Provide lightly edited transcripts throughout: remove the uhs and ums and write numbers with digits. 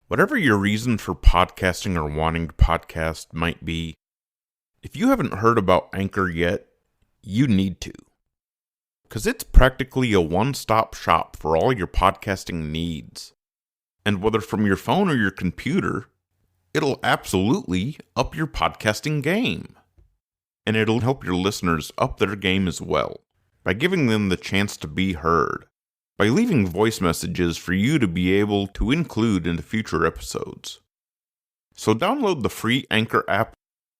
Whatever your reason for podcasting or wanting to podcast might be, if you haven't heard about Anchor yet, you need to. Because it's practically a one-stop shop for all your podcasting needs. And whether from your phone or your computer, it'll absolutely up your podcasting game. And it'll help your listeners up their game as well, by giving them the chance to be heard, by leaving voice messages for you to be able to include in the future episodes. So download the free Anchor app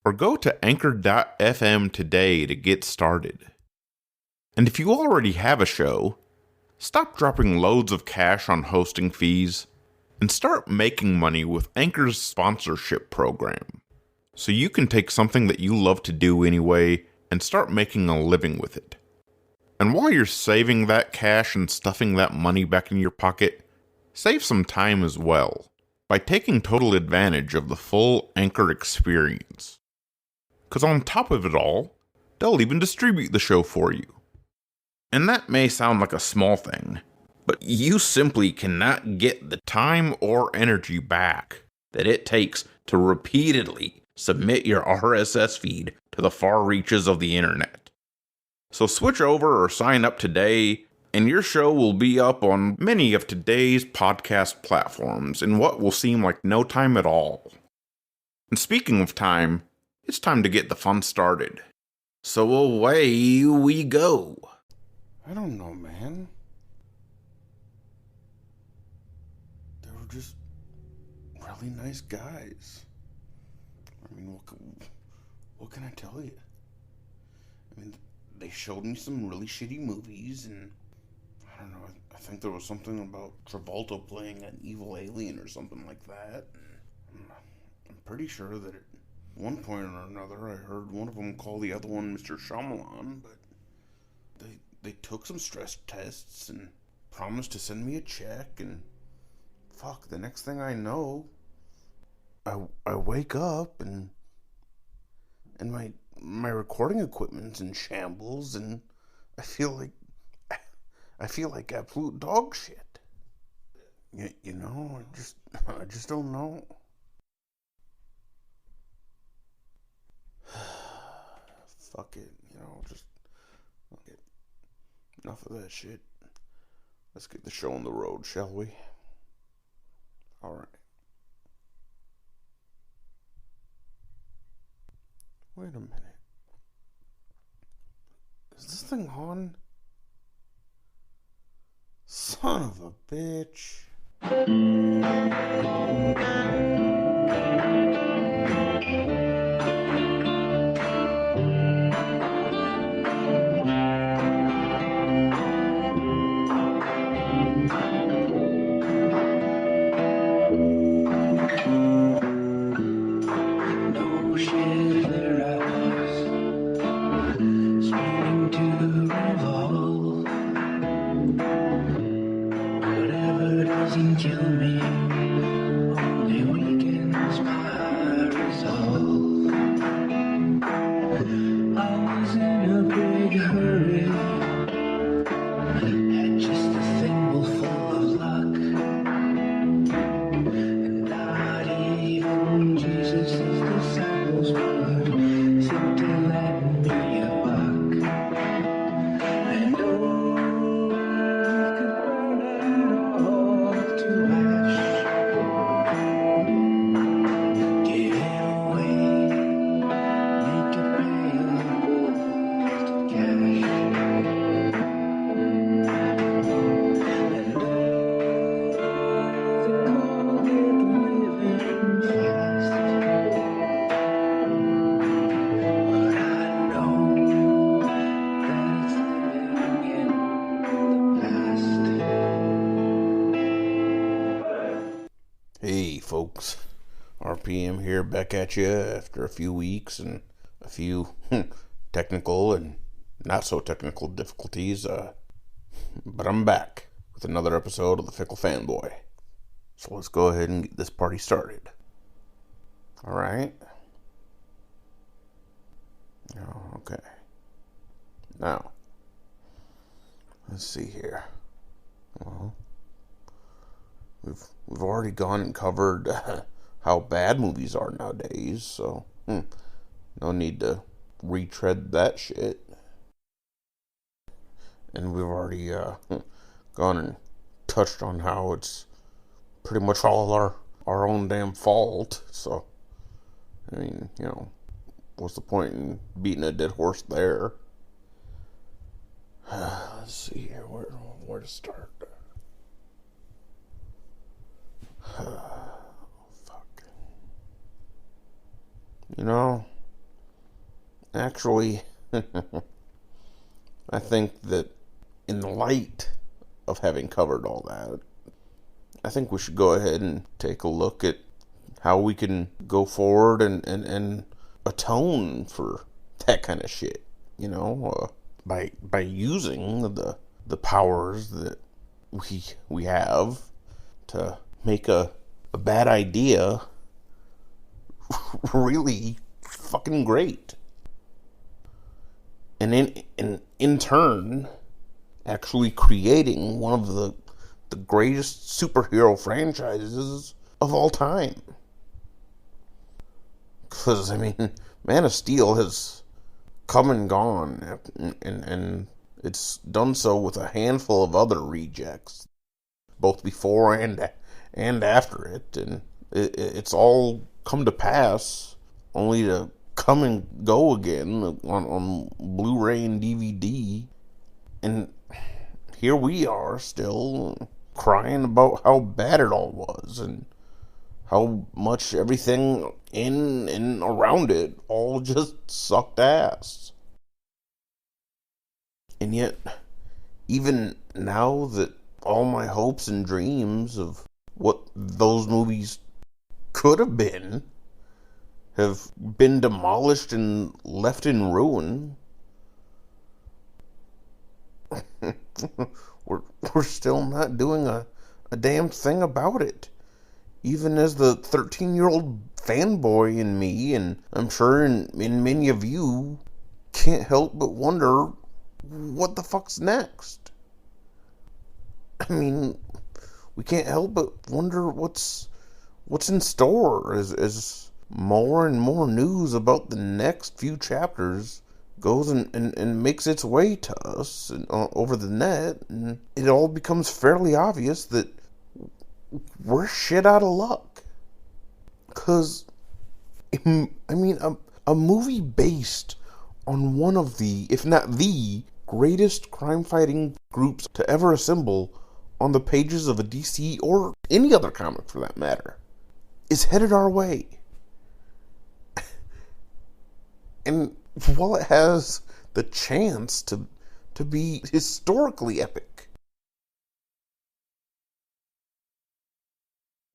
or go to anchor.fm today to get started. And if you already have a show, stop dropping loads of cash on hosting fees and start making money with Anchor's sponsorship program. So you can take something that you love to do anyway and start making a living with it. And while you're saving that cash and stuffing that money back in your pocket, save some time as well by taking total advantage of the full Anchor experience. Because on top of it all, they'll even distribute the show for you. And that may sound like a small thing, but you simply cannot get the time or energy back that it takes to repeatedly submit your RSS feed to the far reaches of the internet. So switch over or sign up today, and your show will be up on many of today's podcast platforms in what will seem like no time at all. And speaking of time, it's time to get the fun started. So away we go. I don't know, man. They were just really nice guys. I mean, what can I tell you? I mean, they showed me some really shitty movies, and I don't know, I think there was something about Travolta playing an evil alien or something like that. I'm pretty sure that at one point or another I heard one of them call the other one Mr. Shyamalan, but they took some stress tests and promised to send me a check, and fuck, the next thing I know, I wake up and my recording equipment's in shambles, and I feel like absolute dog shit. You know, I just don't know. Fuck it, just fuck it. Enough of that shit. Let's get the show on the road, shall we? Alright. Wait a minute. Is this thing on? Son of a bitch. Hey folks, RPM here, back at you after a few weeks and a few technical and not so technical difficulties, but I'm back with another episode of The Fickle Fanboy. So let's go ahead and get this party started. Alright. Oh, okay. Now, let's see here. Well, we've already gone and covered how bad movies are nowadays, so no need to retread that shit. And we've already gone and touched on how it's pretty much all our own damn fault. So, I mean, what's the point in beating a dead horse there? Let's see here, where to start. Fuck. Actually, I think that in the light of having covered all that, I think we should go ahead and take a look at how we can go forward and atone for that kind of shit, by using the powers that we have to make a bad idea really fucking great. And in turn, actually creating one of the greatest superhero franchises of all time. Because, Man of Steel has come and gone, and it's done so with a handful of other rejects, both before and after it, and it's all come to pass, only to come and go again on Blu-ray and DVD, and here we are still crying about how bad it all was, and how much everything in and around it all just sucked ass. And yet, even now that all my hopes and dreams of what those movies could have been have been demolished and left in ruin, we're still not doing a damn thing about it. Even as the 13-year-old fanboy in me, and I'm sure in many of you, can't help but wonder what the fuck's next. We can't help but wonder what's in store as more and more news about the next few chapters goes and makes its way to us and, over the net, and it all becomes fairly obvious that we're shit out of luck. Because, a movie based on one of the, if not the, greatest crime-fighting groups to ever assemble on the pages of a DC or any other comic for that matter is headed our way. And while it has the chance to be historically epic,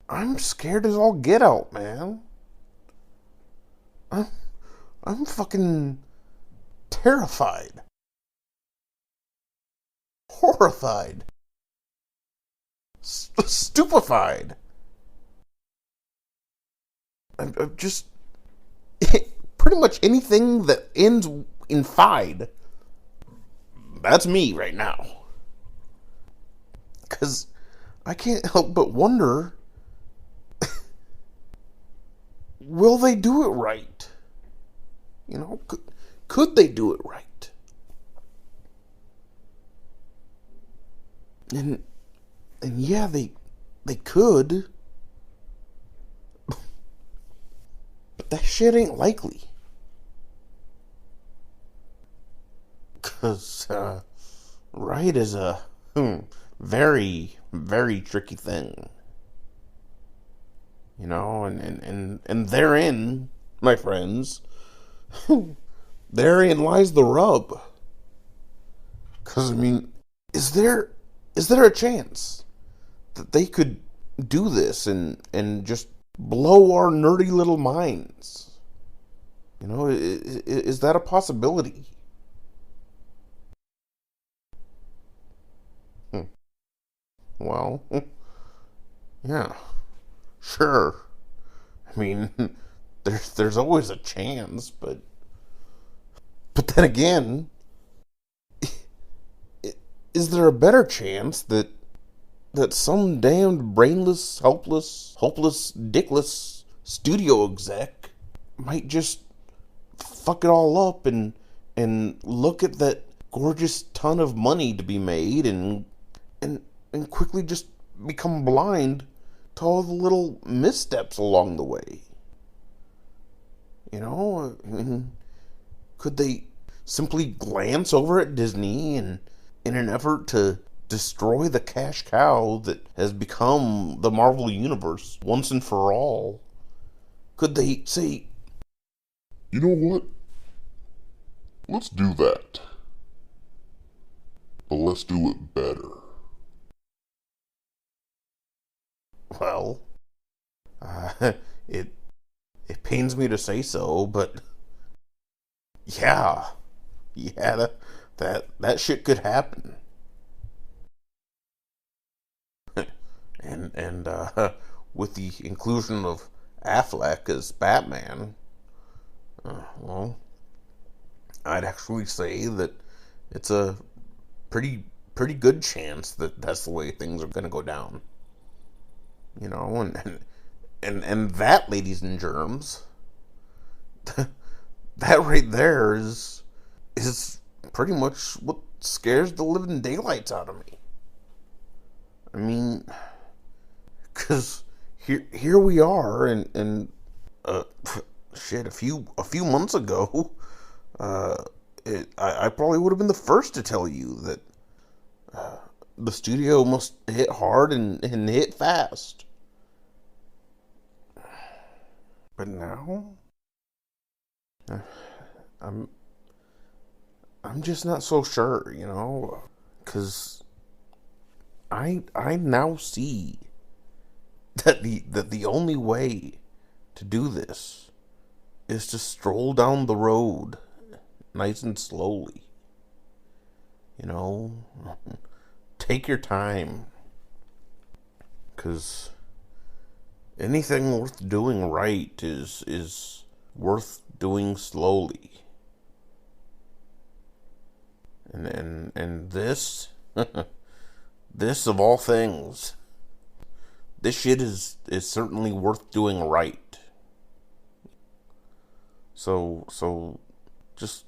I'm scared as all get out, man. I'm fucking terrified. Horrified. Stupefied. I'm just... pretty much anything that ends in "fied," that's me right now. Because I can't help but wonder, will they do it right? Could they do it right? And yeah, they could. But that shit ain't likely. Because right is a very, very tricky thing. And therein, my friends, therein lies the rub. Because, is there a chance that they could do this and just blow our nerdy little minds? Is that a possibility? Well, yeah, sure. There's always a chance, but then again, is there a better chance that that some damned brainless, helpless, hopeless, dickless studio exec might just fuck it all up and look at that gorgeous ton of money to be made and and quickly just become blind to all the little missteps along the way. You know, I mean, could they simply glance over at Disney and in an effort to destroy the cash cow that has become the Marvel Universe once and for all? Could they say, You know what? Let's do that. But let's do it better. well, it pains me to say so, but yeah, that shit could happen. And with the inclusion of Affleck as Batman, well, I'd actually say that it's a pretty good chance that that's the way things are going to go down. You know, and that, ladies and germs, that right there is pretty much what scares the living daylights out of me. I mean, because here we are, and shit, a few months ago, I probably would have been the first to tell you that the studio must hit hard and hit fast. But now, I'm just not so sure, you know, because I now see that the only way to do this is to stroll down the road nice and slowly. You know, take your time, because anything worth doing right is worth doing slowly. And this this of all things, this shit is certainly worth doing right. So just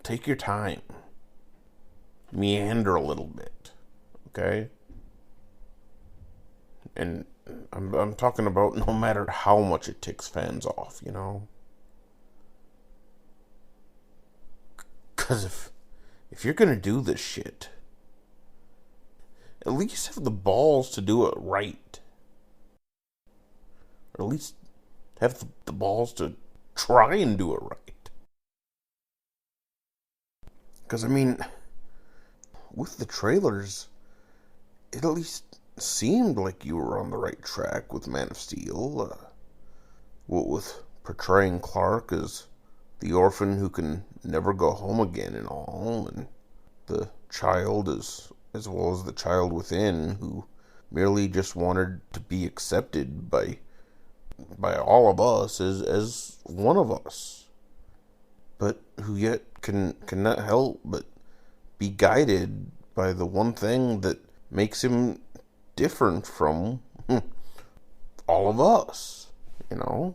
take your time. Meander a little bit. Okay? And I'm talking about no matter how much it ticks fans off, you know? Cause if you're gonna do this shit, at least have the balls to do it right. Or at least have the balls to try and do it right. Because, I mean, with the trailers, it at least seemed like you were on the right track with Man of Steel. With portraying Clark as the orphan who can never go home again and all, and the child as well as the child within who merely just wanted to be accepted by all of us as one of us, but who yet cannot help but be guided by the one thing that makes him different from all of us, you know?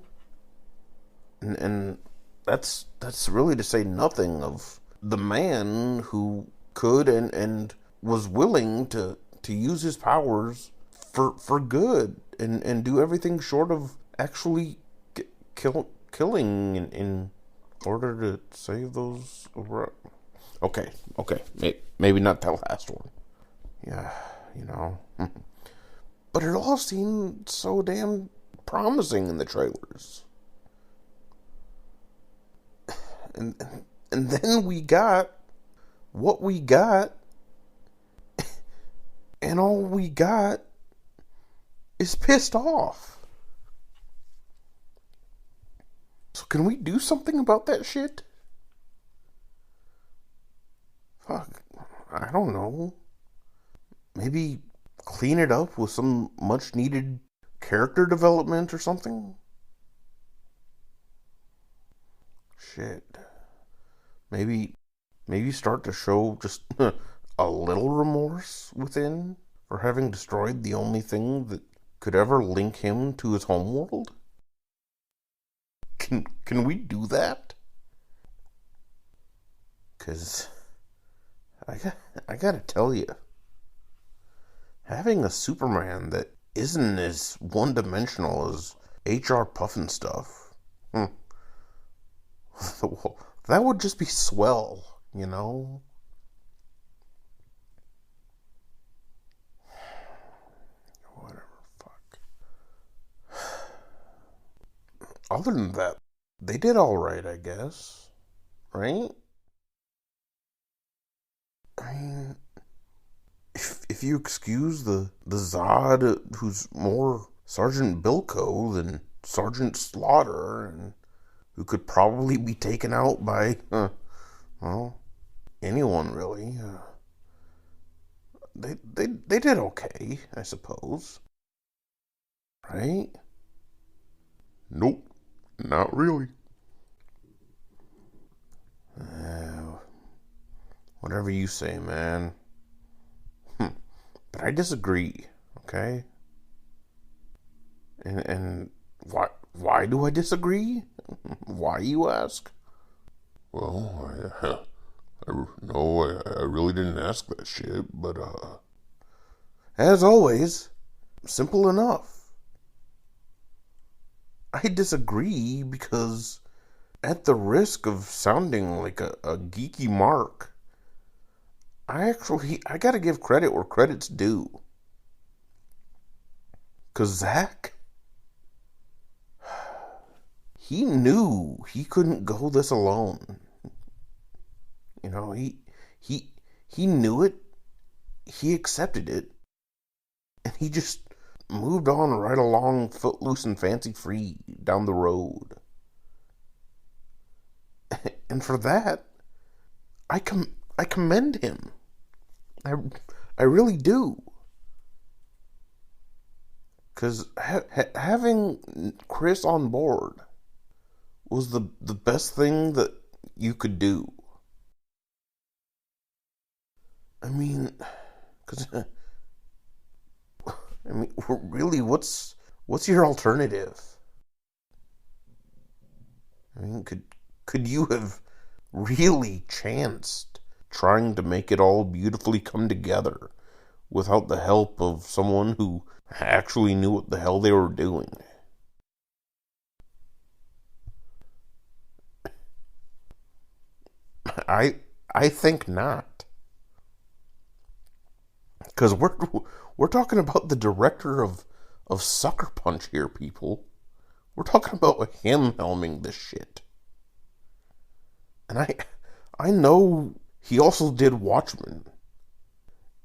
And that's really to say nothing of the man who could and was willing to use his powers for good and do everything short of actually killing in order to save those. Okay, maybe not that last one. Yeah, you know. But it all seemed so damn promising in the trailers. And then we got what we got, and all we got is pissed off. So can we do something about that shit? Fuck, I don't know. Maybe clean it up with some much needed character development or something? Shit. Maybe start to show just a little remorse within for having destroyed the only thing that could ever link him to his homeworld? Can we do that? 'Cause I gotta tell you, having a Superman that isn't as one-dimensional as HR Puffin stuff, that would just be swell, you know? Whatever, fuck. Other than that, they did alright, I guess. Right? I mean, if you excuse the Zod who's more Sergeant Bilko than Sergeant Slaughter, and who could probably be taken out by, well, anyone really. They did okay, I suppose. Right? Nope, not really. Whatever you say, man. But I disagree, okay? And why do I disagree? Why, you ask? Well, I really didn't ask that shit, but, As always, simple enough. I disagree because, at the risk of sounding like a geeky mark, I gotta give credit where credit's due. 'Cause Zach, he knew he couldn't go this alone. You know, he knew it, he accepted it, and he just moved on right along footloose and fancy free down the road. And for that, I commend him. I really do. Because having Chris on board was the best thing that you could do. I mean, really, what's your alternative? I mean, could you have really chanced trying to make it all beautifully come together without the help of someone who actually knew what the hell they were doing? I think not. Because we're talking about the director of Sucker Punch here, people. We're talking about him helming this shit. And I know he also did Watchmen.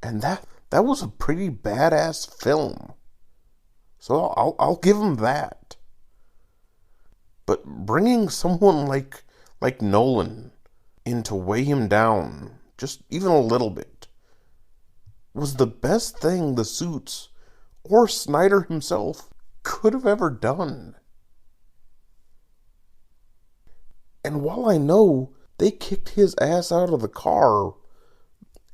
And that was a pretty badass film. So I'll give him that. But bringing someone like Nolan in to weigh him down, just even a little bit, was the best thing the Suits or Snyder himself could have ever done. And while I know they kicked his ass out of the car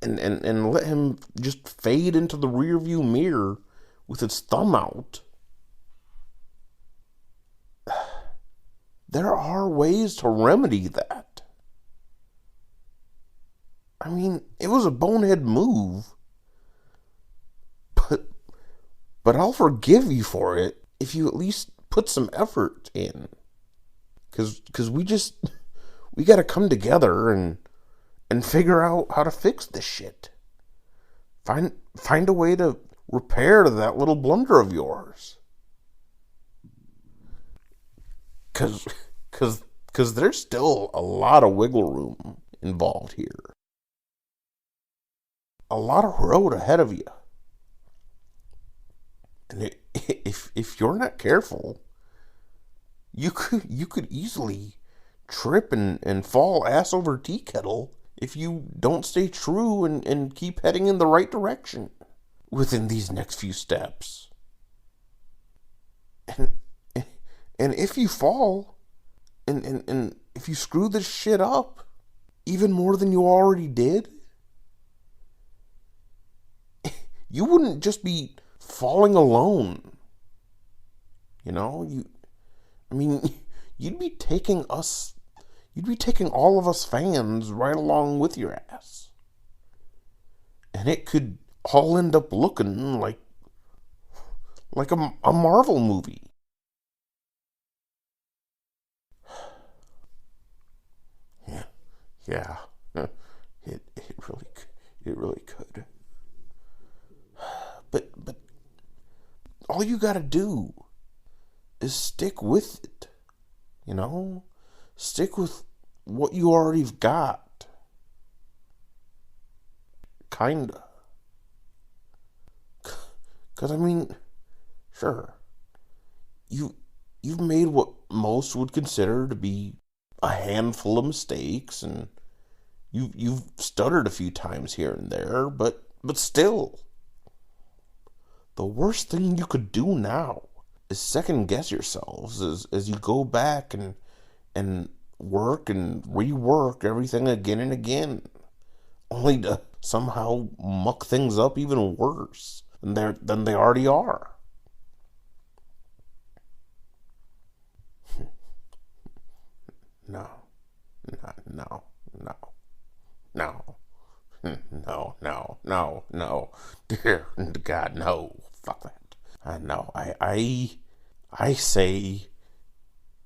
and let him just fade into the rearview mirror with his thumb out, there are ways to remedy that. I mean, it was a bonehead move, but I'll forgive you for it if you at least put some effort in. Because we gotta come together and figure out how to fix this shit. Find a way to repair that little blunder of yours. Because there's still a lot of wiggle room involved here. A lot of road ahead of you. And if you're not careful, you could easily trip and fall ass over tea kettle if you don't stay true and keep heading in the right direction within these next few steps. And if you fall and if you screw this shit up even more than you already did, you wouldn't just be falling alone. You know, you'd be taking all of us fans right along with your ass. And it could all end up looking like a Marvel movie. Yeah. It really could. But all you gotta do is stick with it. You know? Stick with what you already got. Kinda. 'Cause sure. You've made what most would consider to be a handful of mistakes, and you've stuttered a few times here and there, but still, the worst thing you could do now is second guess yourselves as you go back and work and rework everything again and again, only to somehow muck things up even worse than they already are. No. Dear God, no. Fuck that. No. I say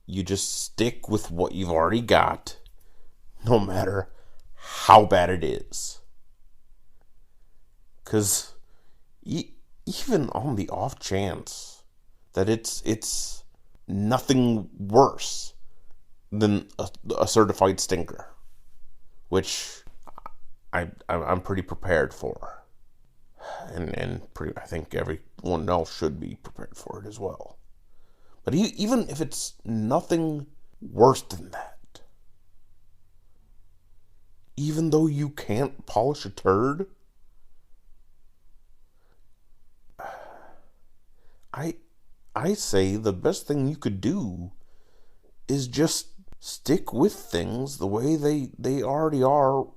you just stick with what you've already got, no matter how bad it is. 'Cause even on the off chance that it's nothing worse than a certified stinker, which I'm pretty prepared for, and I think everyone else should be prepared for it as well. But even if it's nothing worse than that, even though you can't polish a turd, I say the best thing you could do is just stick with things the way they already are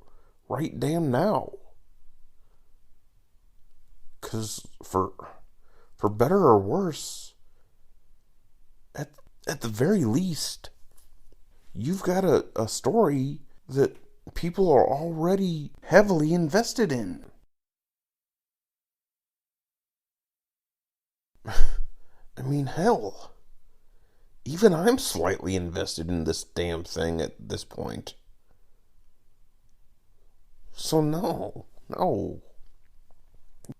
right damn now. 'Cause for better or worse, at the very least, you've got a story that people are already heavily invested in. Hell, even I'm slightly invested in this damn thing at this point. So no.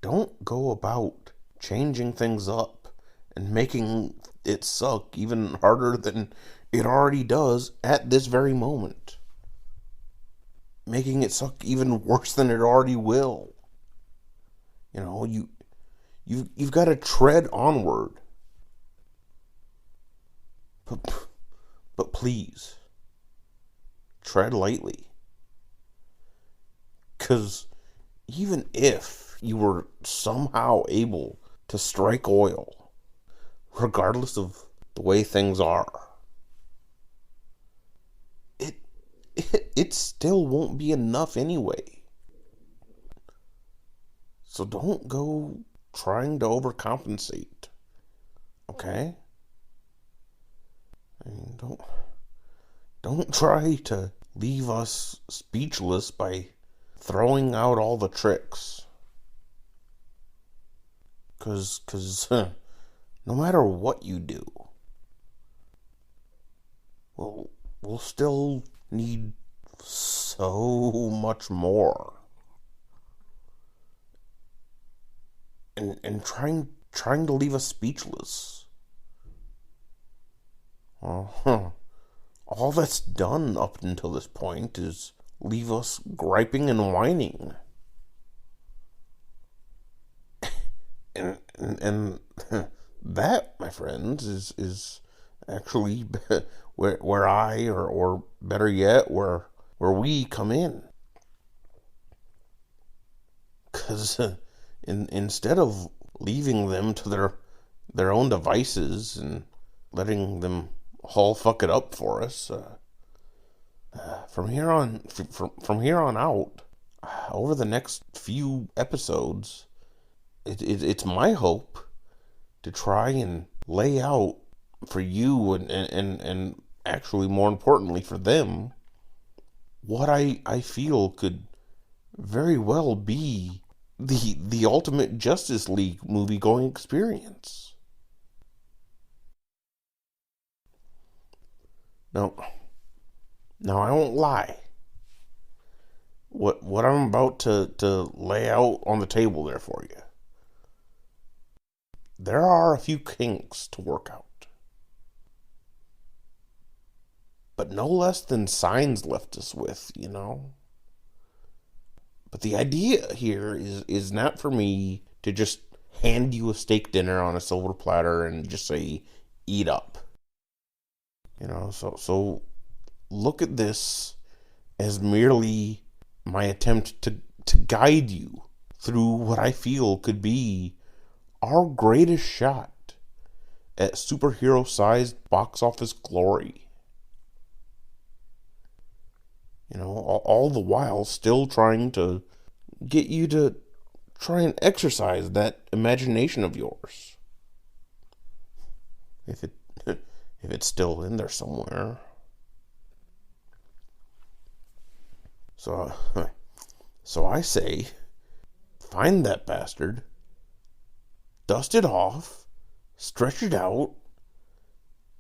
Don't go about changing things up and making it suck even harder than it already does at this very moment. Making it suck even worse than it already will. You know, you've got to tread onward. But please, tread lightly. 'Cause even if you were somehow able to strike oil, regardless of the way things are, it still won't be enough anyway. So don't go trying to overcompensate. Okay? Don't try to leave us speechless by throwing out all the tricks. 'Cause no matter what you do, we'll still need so much more. And trying to leave us speechless, well, all that's done up until this point is leave us griping and whining. And that, my friends, is actually where I, or better yet, where we come in. 'Cause instead of leaving them to their own devices and letting them all fuck it up for us, from here on out, over the next few episodes, it's my hope to try and lay out for you and actually more importantly for them what I feel could very well be the ultimate Justice League movie going experience. Now, I won't lie. What I'm about to lay out on the table there for you, there are a few kinks to work out. But no less than Signs left us with, you know? But the idea here is not for me to just hand you a steak dinner on a silver platter and just say, eat up. You know, so look at this as merely my attempt to guide you through what I feel could be our greatest shot at superhero-sized box office glory. You know, all the while still trying to get you to try and exercise that imagination of yours. If it's still in there somewhere. So I say, find that bastard, dust it off, stretch it out,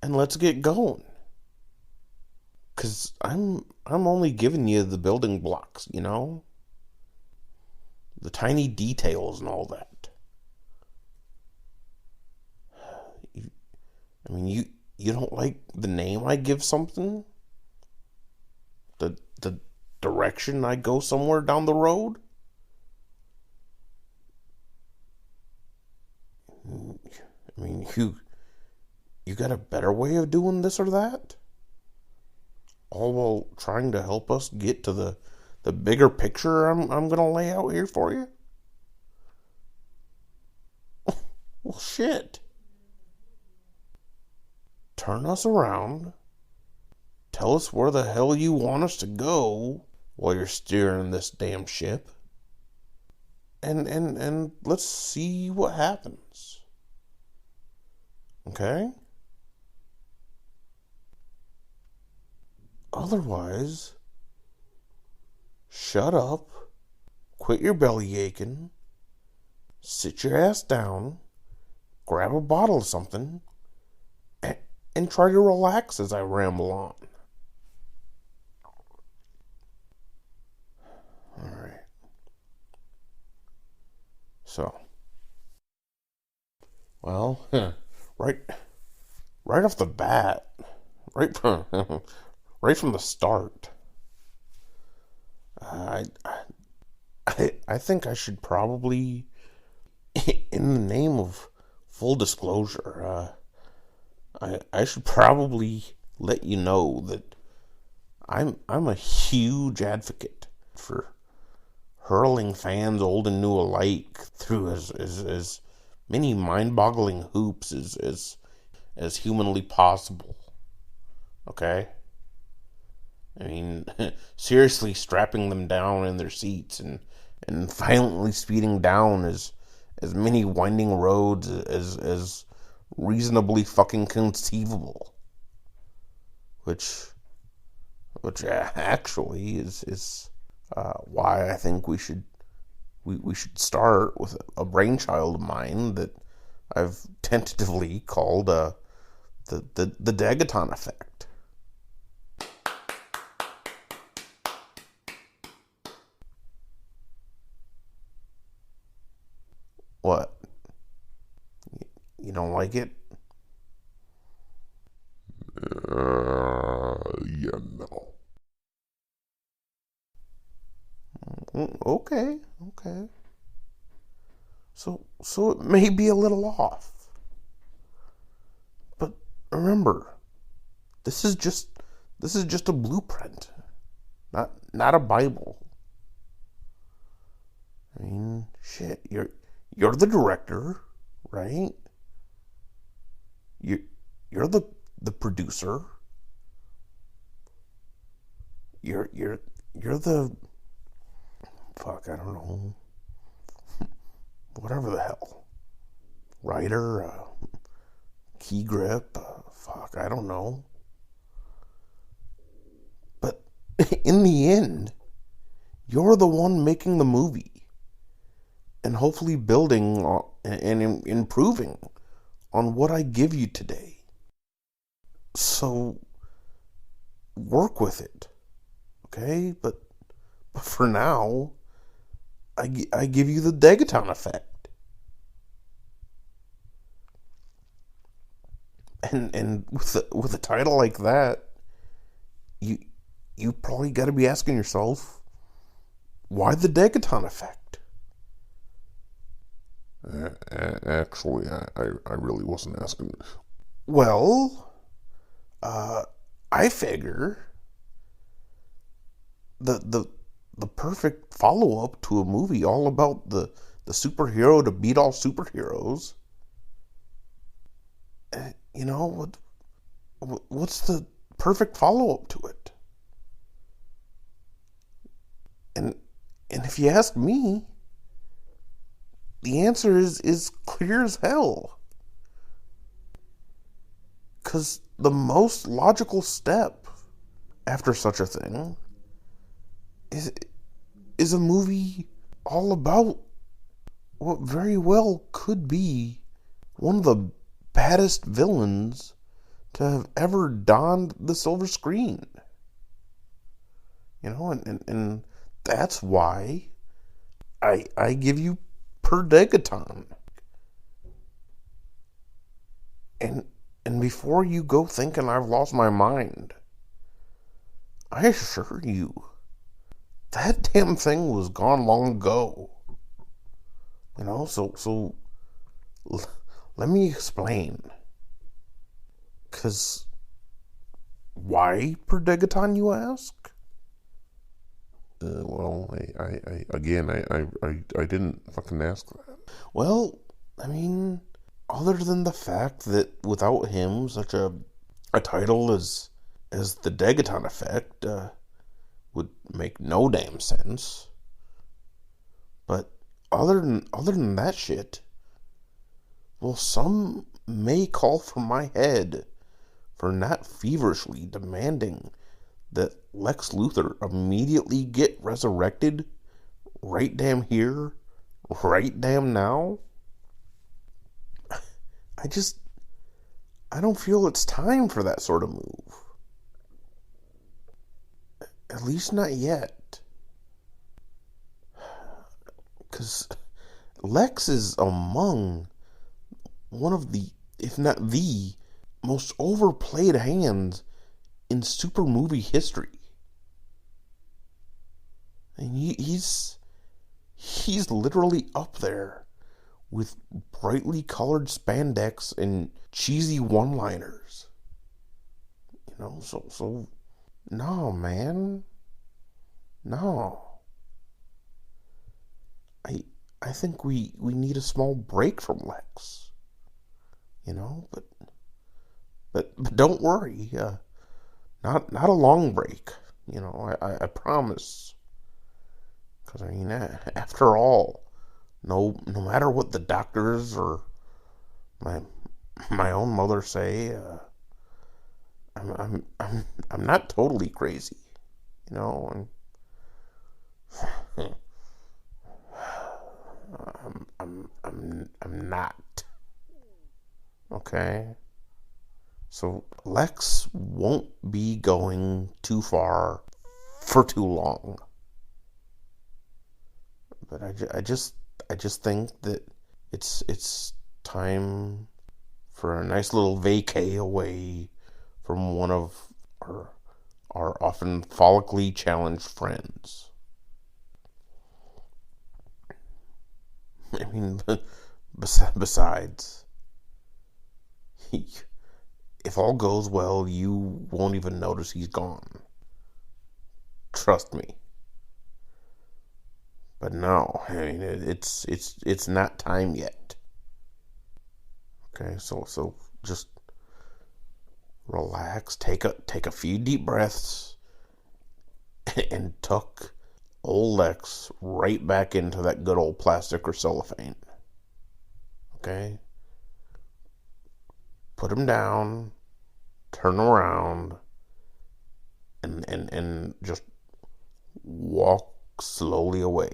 and let's get going. 'Cause I'm only giving you the building blocks, you know? The tiny details and all that. I mean, you don't like the name I give something? The direction I go somewhere down the road? I mean, you got a better way of doing this or that? All while trying to help us get to the bigger picture I'm gonna lay out here for you? Well, shit. Turn us around. Tell us where the hell you want us to go while you're steering this damn ship. And let's see what happens. Okay? Otherwise, shut up, quit your belly aching, sit your ass down, grab a bottle of something, and try to relax as I ramble on. Alright. So, well, right off the bat, right from the start, I think I should probably, in the name of full disclosure, I should probably let you know that I'm a huge advocate for hurling fans old and new alike through as many mind-boggling hoops as humanly possible. Okay? I mean, seriously strapping them down in their seats and violently speeding down as many winding roads as reasonably fucking conceivable. Which actually is why I think we should start with a brainchild of mine that I've tentatively called the Degaton effect. What? You don't like it? Yeah, no. Okay. So it may be a little off. But remember, this is just a blueprint, not a Bible. I mean, shit, you're the director, right? You're the producer. You're the fuck, I don't know. whatever the hell. Writer, key grip, fuck, I don't know. But in the end, you're the one making the movie. And hopefully building and improving on what I give you today. So, work with it. Okay? But for now, I give you the Degaton effect. And with a title like that, you probably got to be asking yourself, why the Degaton effect? Actually, I really wasn't asking. Well, I figure the perfect follow-up to a movie all about the superhero to beat all superheroes. You know, what's the perfect follow-up to it? And if you ask me, the answer is clear as hell. 'Cause the most logical step after such a thing is a movie all about what very well could be one of the baddest villains to have ever donned the silver screen. You know, and that's why I give you Per Degaton. And before you go thinking I've lost my mind, I assure you, that damn thing was gone long ago. You know, so let me explain. 'Cause why Per Degaton, you ask? Well, I didn't fucking ask that. Well, I mean, other than the fact that without him, such a title as the Degaton effect would make no damn sense. But other than that shit, well, some may call for my head for not feverishly demanding that Lex Luthor immediately get resurrected right damn here, right damn now. I don't feel it's time for that sort of move. At least not yet. 'Cause Lex is among one of the, if not the, most overplayed hands in super movie history. And he's literally up there with brightly colored spandex and cheesy one-liners. You know, so no, man. No. I think we need a small break from Lex. You know, but don't worry. Not a long break. You know, I promise. 'Cause I mean, after all, no matter what the doctors or my own mother say, I'm not totally crazy. You know, I'm not. Okay? So Lex won't be going too far for too long. But I just think that it's time for a nice little vacay away from one of our often follically challenged friends. I mean, besides, if all goes well, you won't even notice he's gone. Trust me. But no, I mean, it's not time yet. Okay, so just relax, take a few deep breaths, and tuck old Lex right back into that good old plastic or cellophane. okay? Put him down, turn around, and just walk slowly away.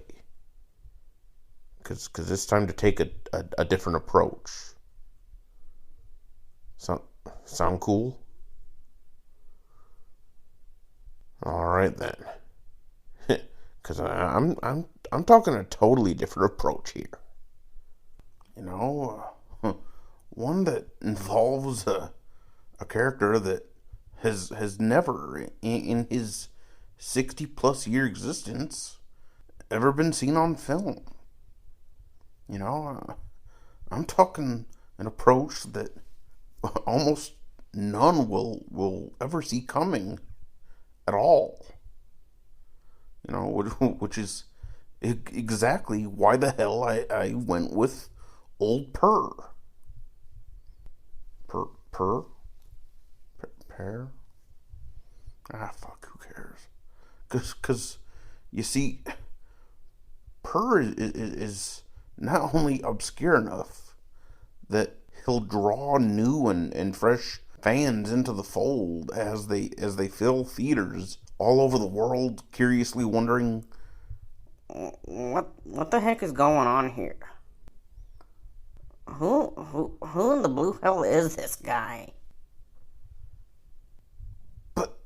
Because it's time to take a different approach. Sound cool? All right then. Because I'm talking a totally different approach here. One that involves a character that has never, in his 60-plus year existence, ever been seen on film. I'm talking an approach that almost none will ever see coming at all. Which is exactly why the hell I went with Old Purr. Pear? Fuck, who cares? Because you see, Purr is not only obscure enough that he'll draw new and fresh fans into the fold as they fill theaters all over the world, curiously wondering, what the heck is going on here? Who in the blue hell is this guy? But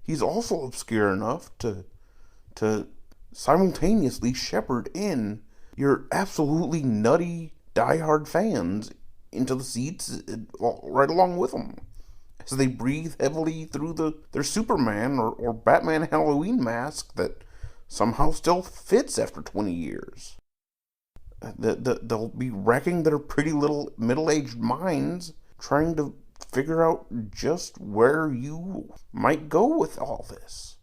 he's also obscure enough to simultaneously shepherd in your absolutely nutty diehard fans into the seats right along with them as they breathe heavily through their Superman or Batman Halloween mask that somehow still fits after 20 years. They'll be racking their pretty little middle-aged minds trying to figure out just where you might go with all this.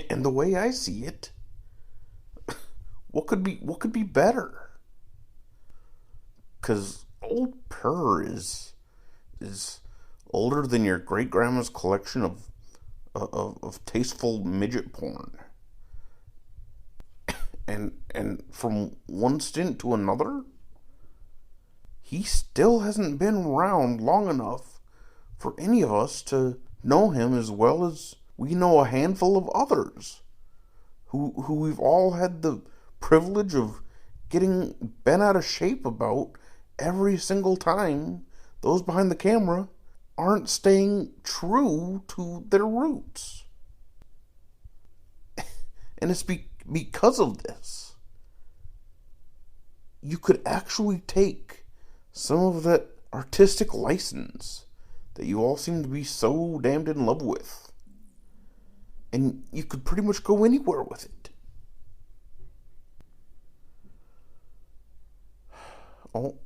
And the way I see it, what could be better? Because Old Purr is older than your great grandma's collection of tasteful midget porn. And from one stint to another, he still hasn't been around long enough for any of us to know him as well as we know a handful of others who we've all had the privilege of getting bent out of shape about every single time those behind the camera aren't staying true to their roots. And it's because of this, you could actually take some of that artistic license that you all seem to be so damned in love with, and you could pretty much go anywhere with it.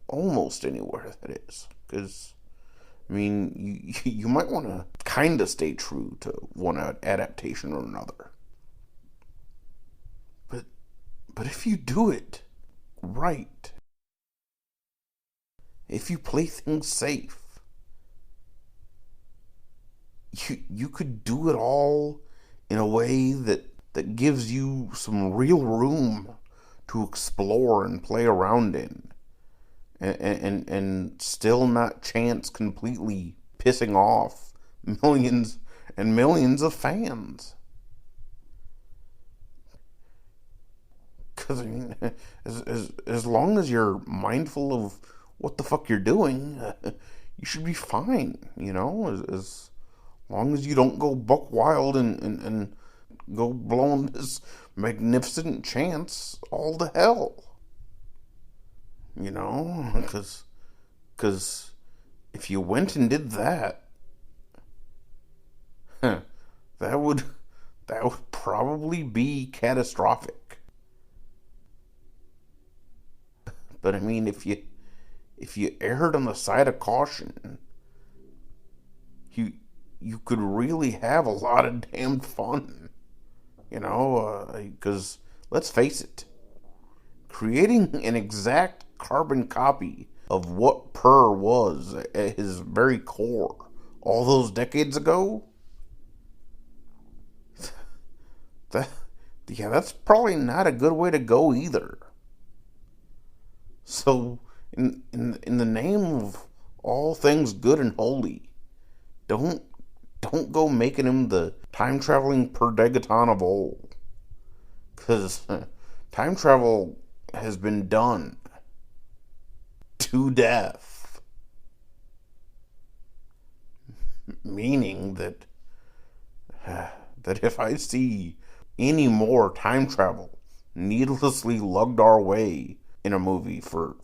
Almost anywhere, that is. Because, you might want to kind of stay true to one adaptation or another. But if you do it right, if you play things safe, you could do it all in a way that gives you some real room to explore and play around in, and still not chance completely pissing off millions and millions of fans. Because, as long as you're mindful of what the fuck you're doing, you should be fine, as long as you don't go buck wild and go blowing this magnificent chance all to hell. Because if you went and did that, that would probably be catastrophic. But if you erred on the side of caution, you could really have a lot of damned fun, because let's face it, creating an exact carbon copy of what Purr was at his very core all those decades ago, that's probably not a good way to go either. So, in the name of all things good and holy, don't go making him the time traveling per Degaton of old. Because time travel has been done to death. Meaning that if I see any more time travel needlessly lugged our way in a movie for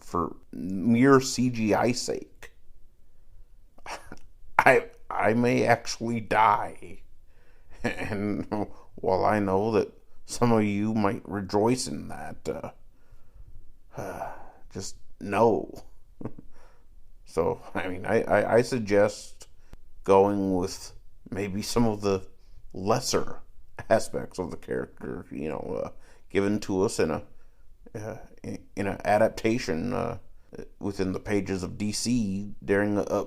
mere CGI sake, I may actually die. And while I know that some of you might rejoice in that, just know. So, I mean, I suggest going with maybe some of the lesser aspects of the character, given to us in an adaptation within the pages of DC during a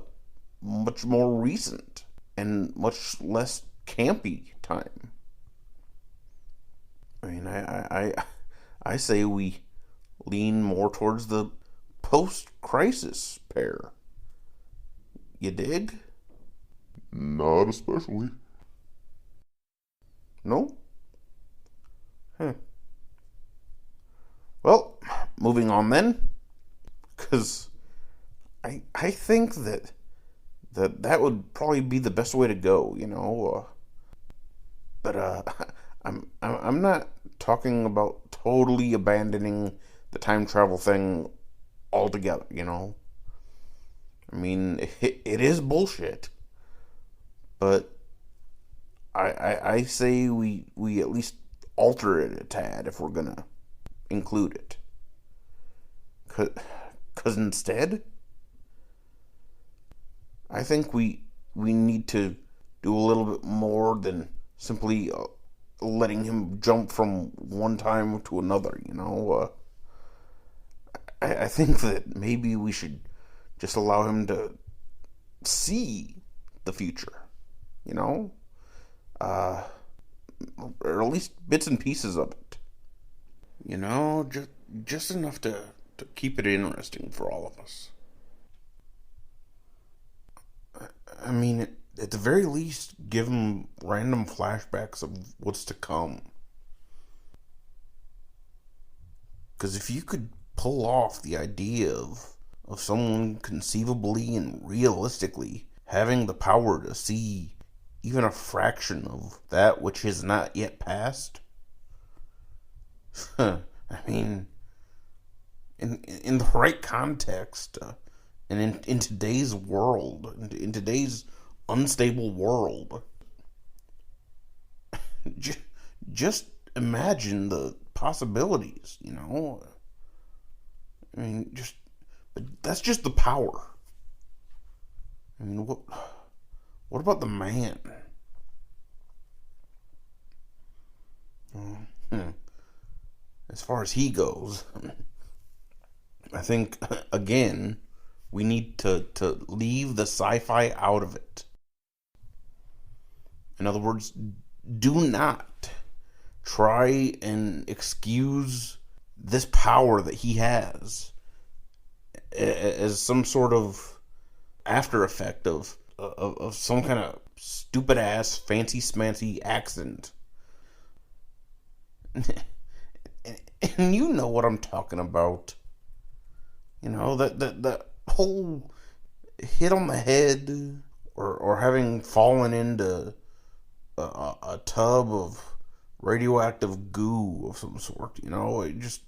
much more recent and much less campy time. I mean, I say we lean more towards the post-crisis pair. You dig? Not especially. No? Well, moving on then. Because I think that would probably be the best way to go, But I'm not talking about totally abandoning the time travel thing altogether, I mean, it is bullshit, but I say we at least alter it a tad if we're gonna include it. Cause instead, I think we need to do a little bit more than simply letting him jump from one time to another, I think that maybe we should just allow him to see the future, or at least bits and pieces of it, just enough to keep it interesting for all of us. I mean, at the very least, give him random flashbacks of what's to come. Because if you could pull off the idea of someone conceivably and realistically having the power to see even a fraction of that which is not yet passed, I mean, in the right context, and in today's world, in today's unstable world, just imagine the possibilities, I mean, but that's just the power. I mean, what about the man? As far as he goes, I think, again, we need to leave the sci-fi out of it. In other words, do not try and excuse this power that he has as some sort of after effect of some kind of stupid ass fancy smancy accident. And you know what I'm talking about. That whole hit on the head or having fallen into a tub of radioactive goo of some sort, it just,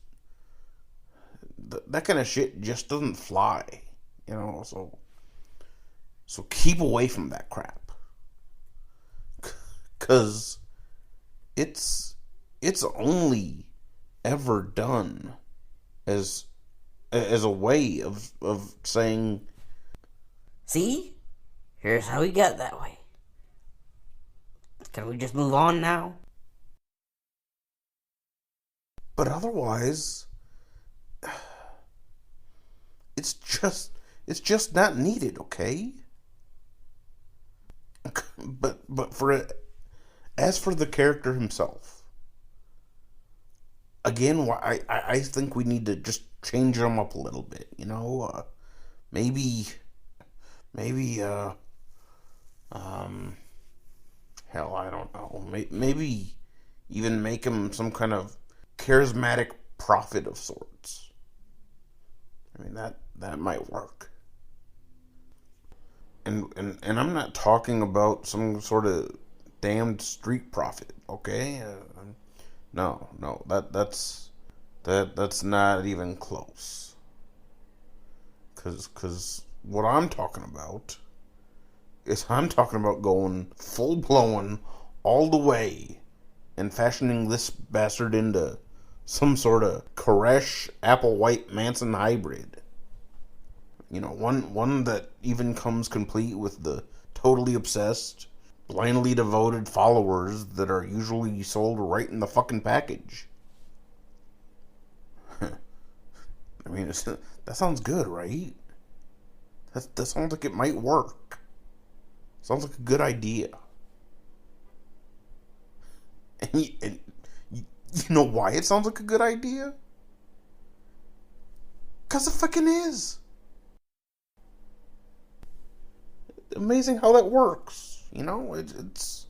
that kind of shit just doesn't fly, so keep away from that crap, because it's only ever done as a way of saying, See? Here's how he got that way. Can we just move on now? but otherwise, it's just not needed, okay? But as for the character himself, again, I think we need to just change them up a little bit, you know? Maybe, hell, I don't know. Maybe even make him some kind of charismatic prophet of sorts. I mean, that might work. And I'm not talking about some sort of damned street prophet, okay? No, that's not even close. Cause what I'm talking about is I'm talking about going full blown all the way and fashioning this bastard into some sort of Koresh Applewhite Manson hybrid. You know, one that even comes complete with the totally obsessed, blindly devoted followers that are usually sold right in the fucking package. I mean, that sounds good, right? That sounds like it might work. Sounds like a good idea. And you know why it sounds like a good idea? Because it fucking is. Amazing how that works. You know, it's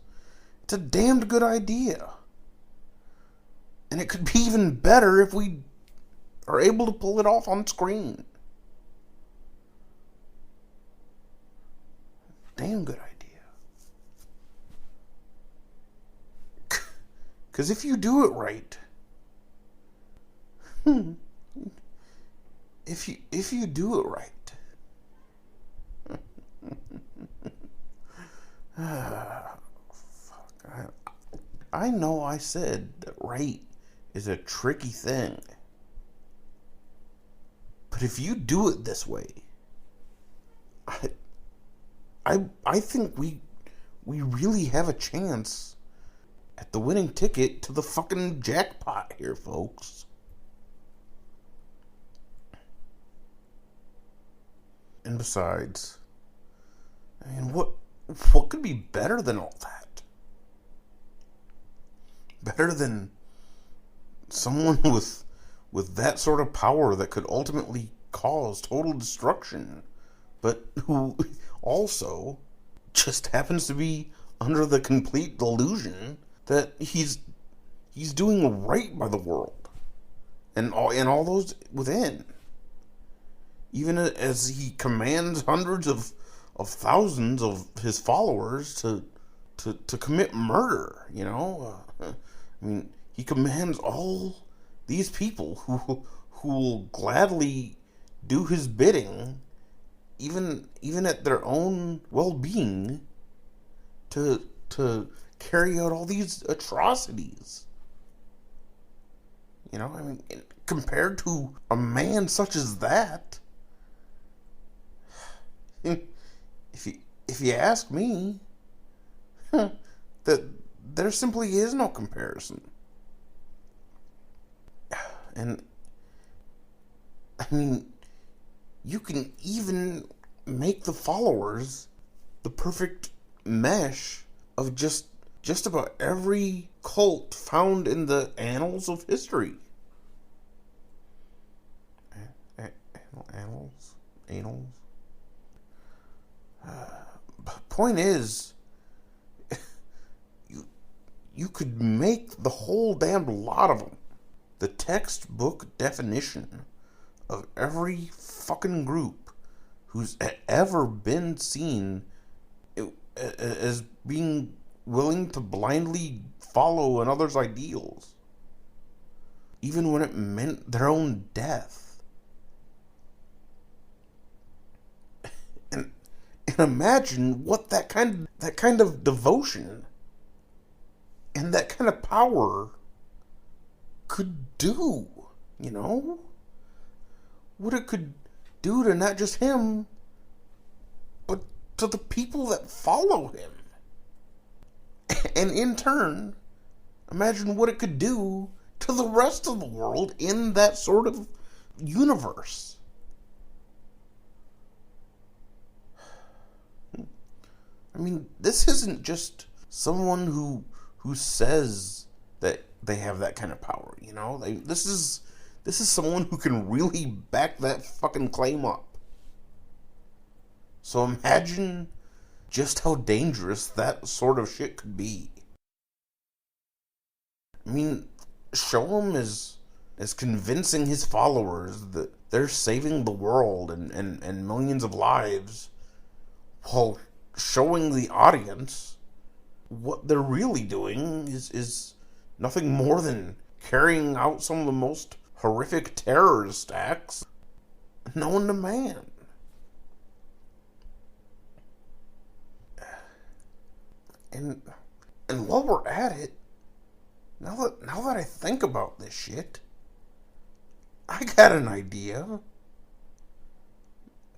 a damned good idea. And it could be even better if we are able to pull it off on screen. Damn good idea. Because if you do it right, if you do it right, fuck, I know I said that right is a tricky thing, but if you do it this way, I think we really have a chance at the winning ticket to the fucking jackpot here, folks. And besides, I mean, what could be better than all that? Better than someone with that sort of power that could ultimately cause total destruction, but who also just happens to be under the complete delusion that he's doing right by the world and all those within, even as he commands hundreds of thousands of his followers to commit murder. You know, I mean, he commands all these people who will gladly do his bidding, even at their own well-being, to carry out all these atrocities. You know, I mean, compared to a man such as that, if you ask me, that there simply is no comparison. And I mean, you can even make the followers the perfect mesh of just about every cult found in the annals of history. Annals. Point is, you could make the whole damned lot of them the textbook definition of every fucking group who's ever been seen as being willing to blindly follow another's ideals, even when it meant their own death. And imagine what that kind of devotion and that kind of power could do, you know? What it could do to not just him, but to the people that follow him. And in turn, imagine what it could do to the rest of the world in that sort of universe. I mean, this isn't just someone who says that they have that kind of power. You know, this is someone who can really back that fucking claim up. So imagine just how dangerous that sort of shit could be. I mean, show him as convincing his followers that they're saving the world and millions of lives, while showing the audience what they're really doing is nothing more than carrying out some of the most horrific terrorist acts known to man. And while we're at it, now that I think about this shit, I got an idea.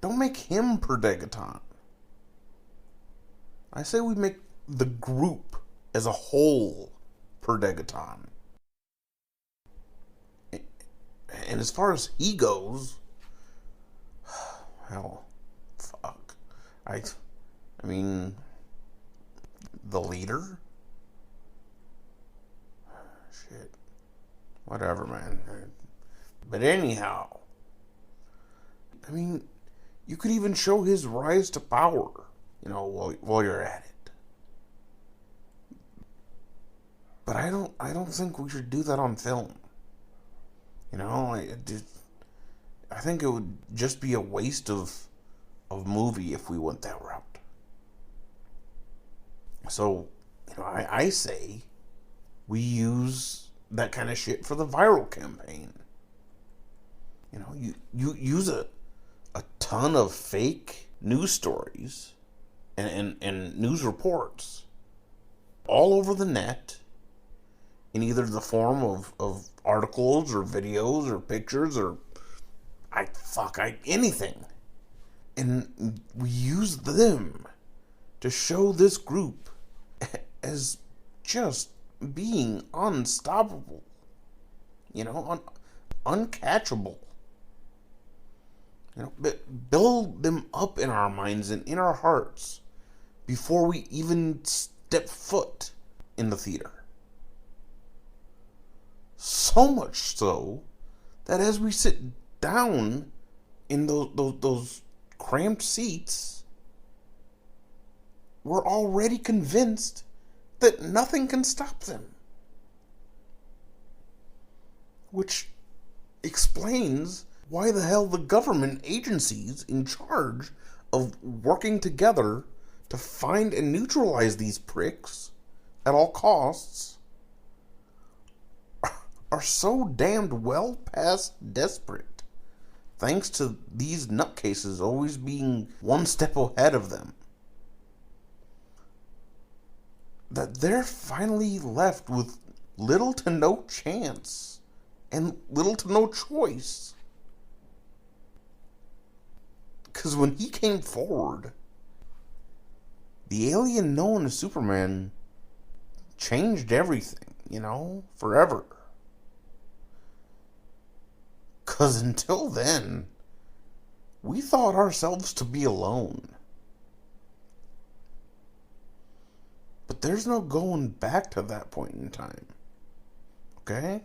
Don't make him per Degaton. I say we make the group as a whole per Degaton. And as far as he goes, hell, fuck. I mean, the leader? Shit. Whatever, man. But anyhow, I mean, you could even show his rise to power, you know, while you're at it. But I don't think we should do that on film. You know, I think it would just be a waste of movie if we went that route. So, you know, I say we use that kind of shit for the viral campaign. You know, you use a ton of fake news stories and news reports all over the net in either the form of articles or videos or pictures or anything. And we use them to show this group as just being unstoppable. You know, uncatchable. You know, build them up in our minds and in our hearts before we even step foot in the theater. So much so that as we sit down in those cramped seats, we're already convinced that nothing can stop them. Which explains why the hell the government agencies in charge of working together to find and neutralize these pricks at all costs are so damned well past desperate, thanks to these nutcases always being one step ahead of them, that they're finally left with little to no chance and little to no choice. Because when he came forward, the alien known as Superman changed everything, you know, forever. Because until then, we thought ourselves to be alone. But there's no going back to that point in time. Okay?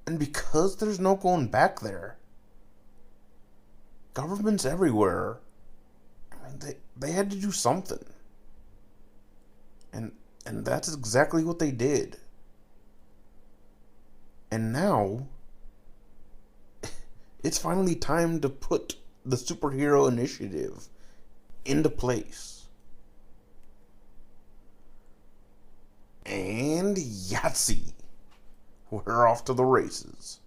And because there's no going back there, governments everywhere, I mean, they had to do something. And that's exactly what they did. And now, it's finally time to put the superhero initiative into place. And Yahtzee, we're off to the races.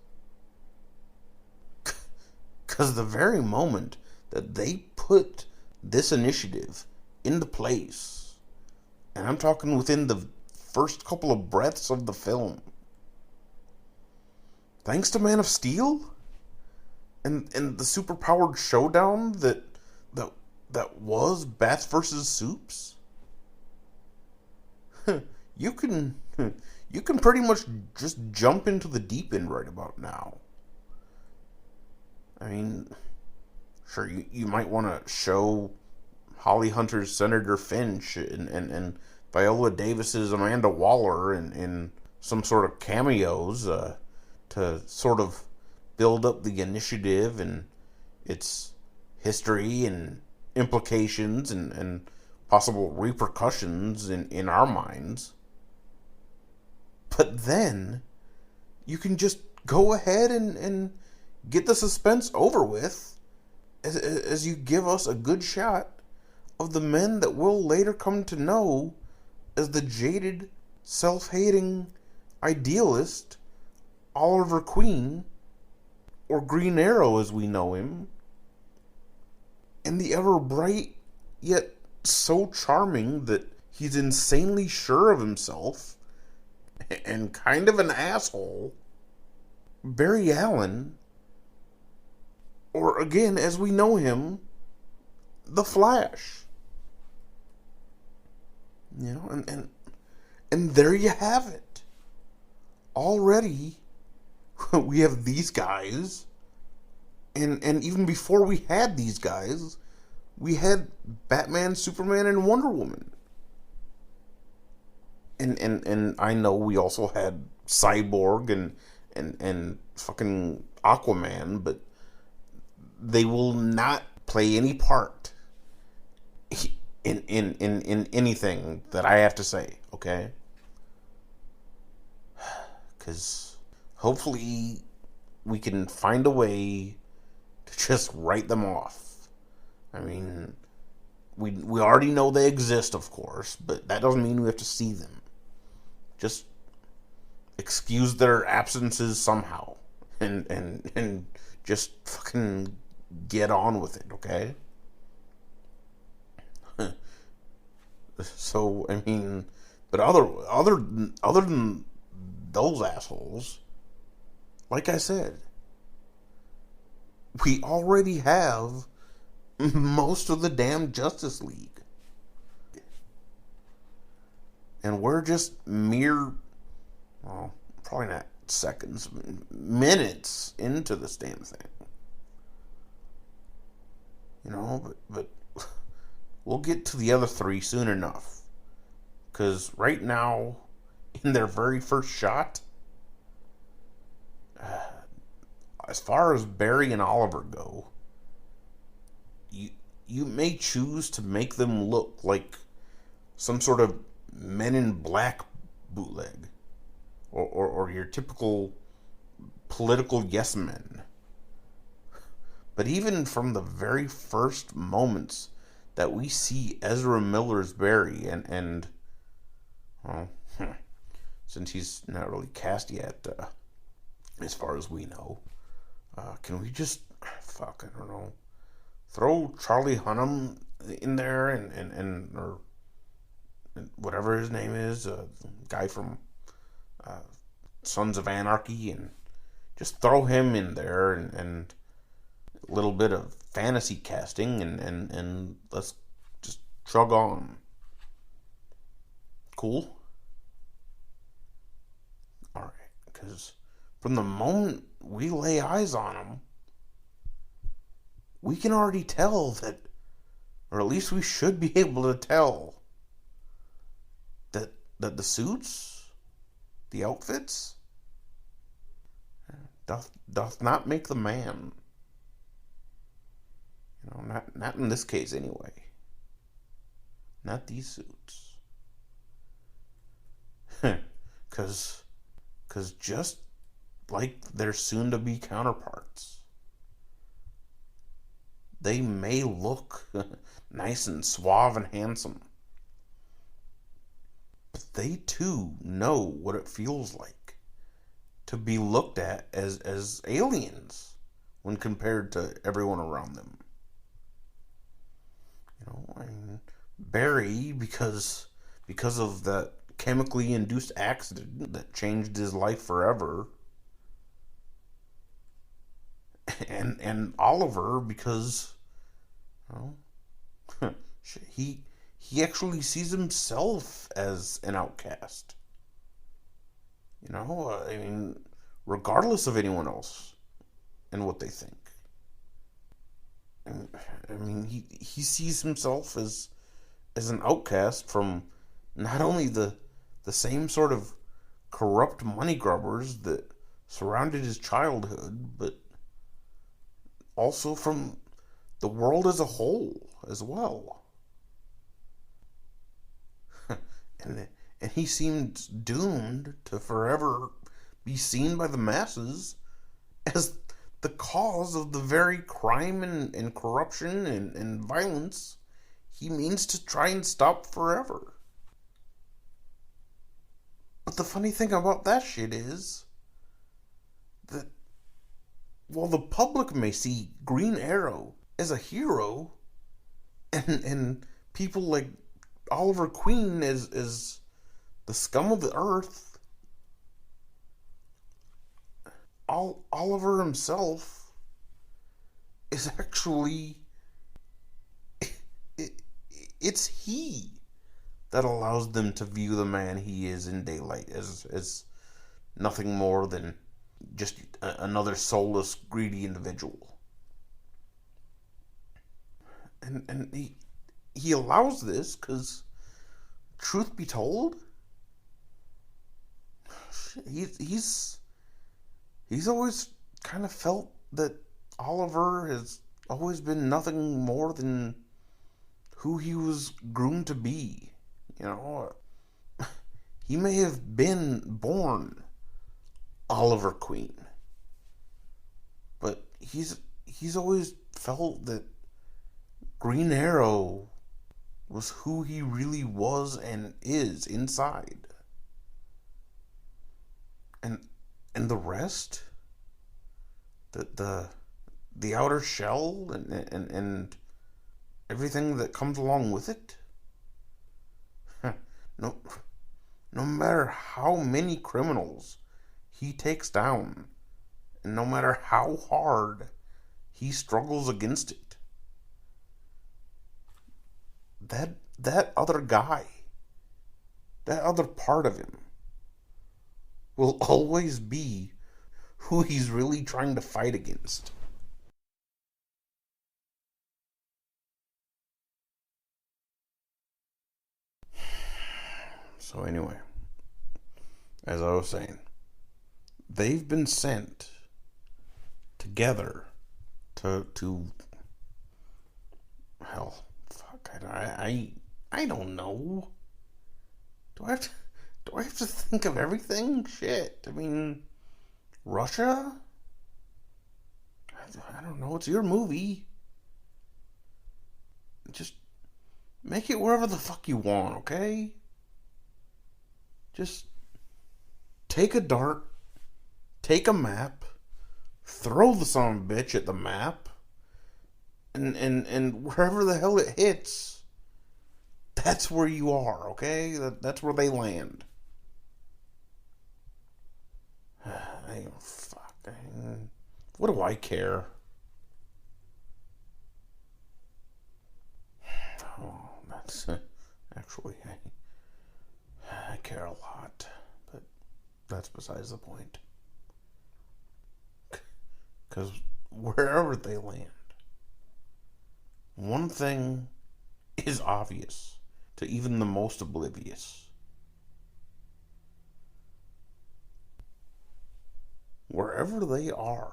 Because the very moment that they put this initiative into place, and I'm talking within the first couple of breaths of the film, thanks to Man of Steel and the superpowered showdown that was Bats versus Supes, you can pretty much just jump into the deep end right about now. I mean, sure, you might want to show Holly Hunter's Senator Finch and Viola Davis's Amanda Waller in some sort of cameos to sort of build up the initiative and its history and implications and possible repercussions in our minds. But then you can just go ahead and get the suspense over with as you give us a good shot of the men that we'll later come to know as the jaded, self-hating idealist Oliver Queen, or Green Arrow as we know him, and the ever bright yet so charming that he's insanely sure of himself and kind of an asshole, Barry Allen, or again as we know him, the Flash. You know, and there you have it. Already we have these guys, and even before we had these guys, we had Batman, Superman, and Wonder Woman. And I know we also had Cyborg and fucking Aquaman, but they will not play any part in anything that I have to say, okay? Because hopefully we can find a way to just write them off. I mean, we already know they exist, of course, but that doesn't mean we have to see them. Just excuse their absences somehow and just fucking get on with it, okay? So, I mean, but other than those assholes, like I said, we already have most of the damn Justice League. And we're just mere, well, probably not seconds, minutes into this damn thing. You know, but we'll get to the other three soon enough. Because right now, in their very first shot, as far as Barry and Oliver go, you may choose to make them look like some sort of Men in Black bootleg, or your typical political yes men. But even from the very first moments that we see Ezra Miller's Barry, and well, since he's not really cast yet, as far as we know, can we just, I don't know, throw Charlie Hunnam in there or whatever his name is, guy from Sons of Anarchy, and just throw him in there and a little bit of fantasy casting and let's just chug on. Cool? Alright, because from the moment we lay eyes on him, we can already tell that, or at least we should be able to tell, that the suits, the outfits, doth not make the man. You know, not in this case anyway. Not these suits. Cause just like their soon-to-be counterparts, they may look nice and suave and handsome, but they too know what it feels like to be looked at as aliens when compared to everyone around them. You know, I mean, Barry, because of that chemically induced accident that changed his life forever, and Oliver, because, well, he actually sees himself as an outcast. You know, I mean, regardless of anyone else and what they think. I mean, he sees himself as an outcast from not only the same sort of corrupt money grubbers that surrounded his childhood, but also from the world as a whole as well. and he seemed doomed to forever be seen by the masses as the cause of the very crime and corruption and violence he means to try and stop forever. But the funny thing about that shit is that while the public may see Green Arrow as a hero and people like Oliver Queen as the scum of the earth, Oliver himself is actually it's he that allows them to view the man he is in daylight as nothing more than just another soulless, greedy individual. And he allows this because, truth be told, he's always kind of felt that Oliver has always been nothing more than who he was groomed to be. You know, he may have been born Oliver Queen, but he's always felt that Green Arrow was who he really was and is inside. And the rest, the outer shell and everything that comes along with it, no matter how many criminals he takes down, and no matter how hard he struggles against it, that other guy, that other part of him, will always be who he's really trying to fight against. So anyway, as I was saying, they've been sent together to hell, fuck, I don't know. Do I have to think of everything? Shit. I mean, Russia? I don't know. It's your movie. Just make it wherever the fuck you want, okay? Just take a dart, take a map, throw the son of a bitch at the map, and wherever the hell it hits, that's where you are, okay? That's where they land. What do I care? Oh, that's actually, I care a lot, but that's besides the point. Because wherever they land, one thing is obvious to even the most oblivious. Wherever they are,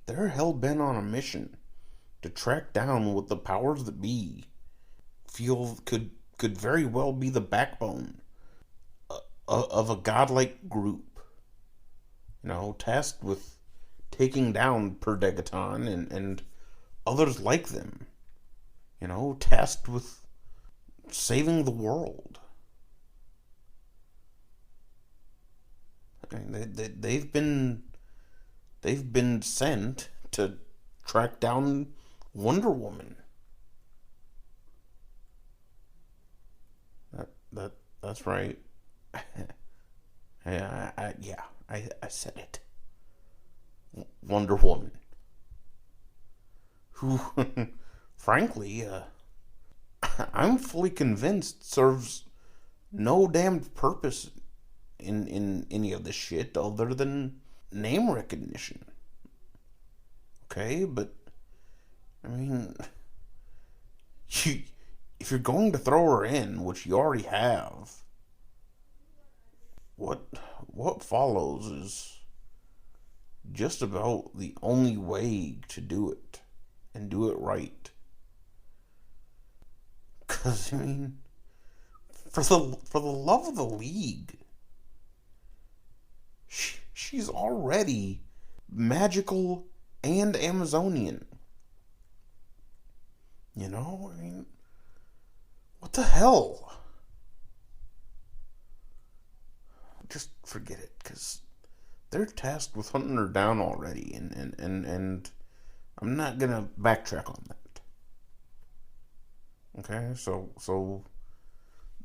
they're hell-bent on a mission to track down what the powers that be feel could very well be the backbone of a godlike group, you know, tasked with taking down Degaton and others like them, you know, tasked with saving the world. I mean, they've been sent to track down Wonder Woman. That's right. I said it. Wonder Woman, who, frankly, I'm fully convinced serves no damned purpose in any of this shit other than name recognition. Okay, but I mean, if you're going to throw her in, which you already have, what what follows is just about the only way to do it and do it right. 'Cause I mean, for the love of the league, she's already magical and Amazonian. You know, I mean, what the hell? Just forget it, because they're tasked with hunting her down already, and I'm not gonna backtrack on that. Okay, so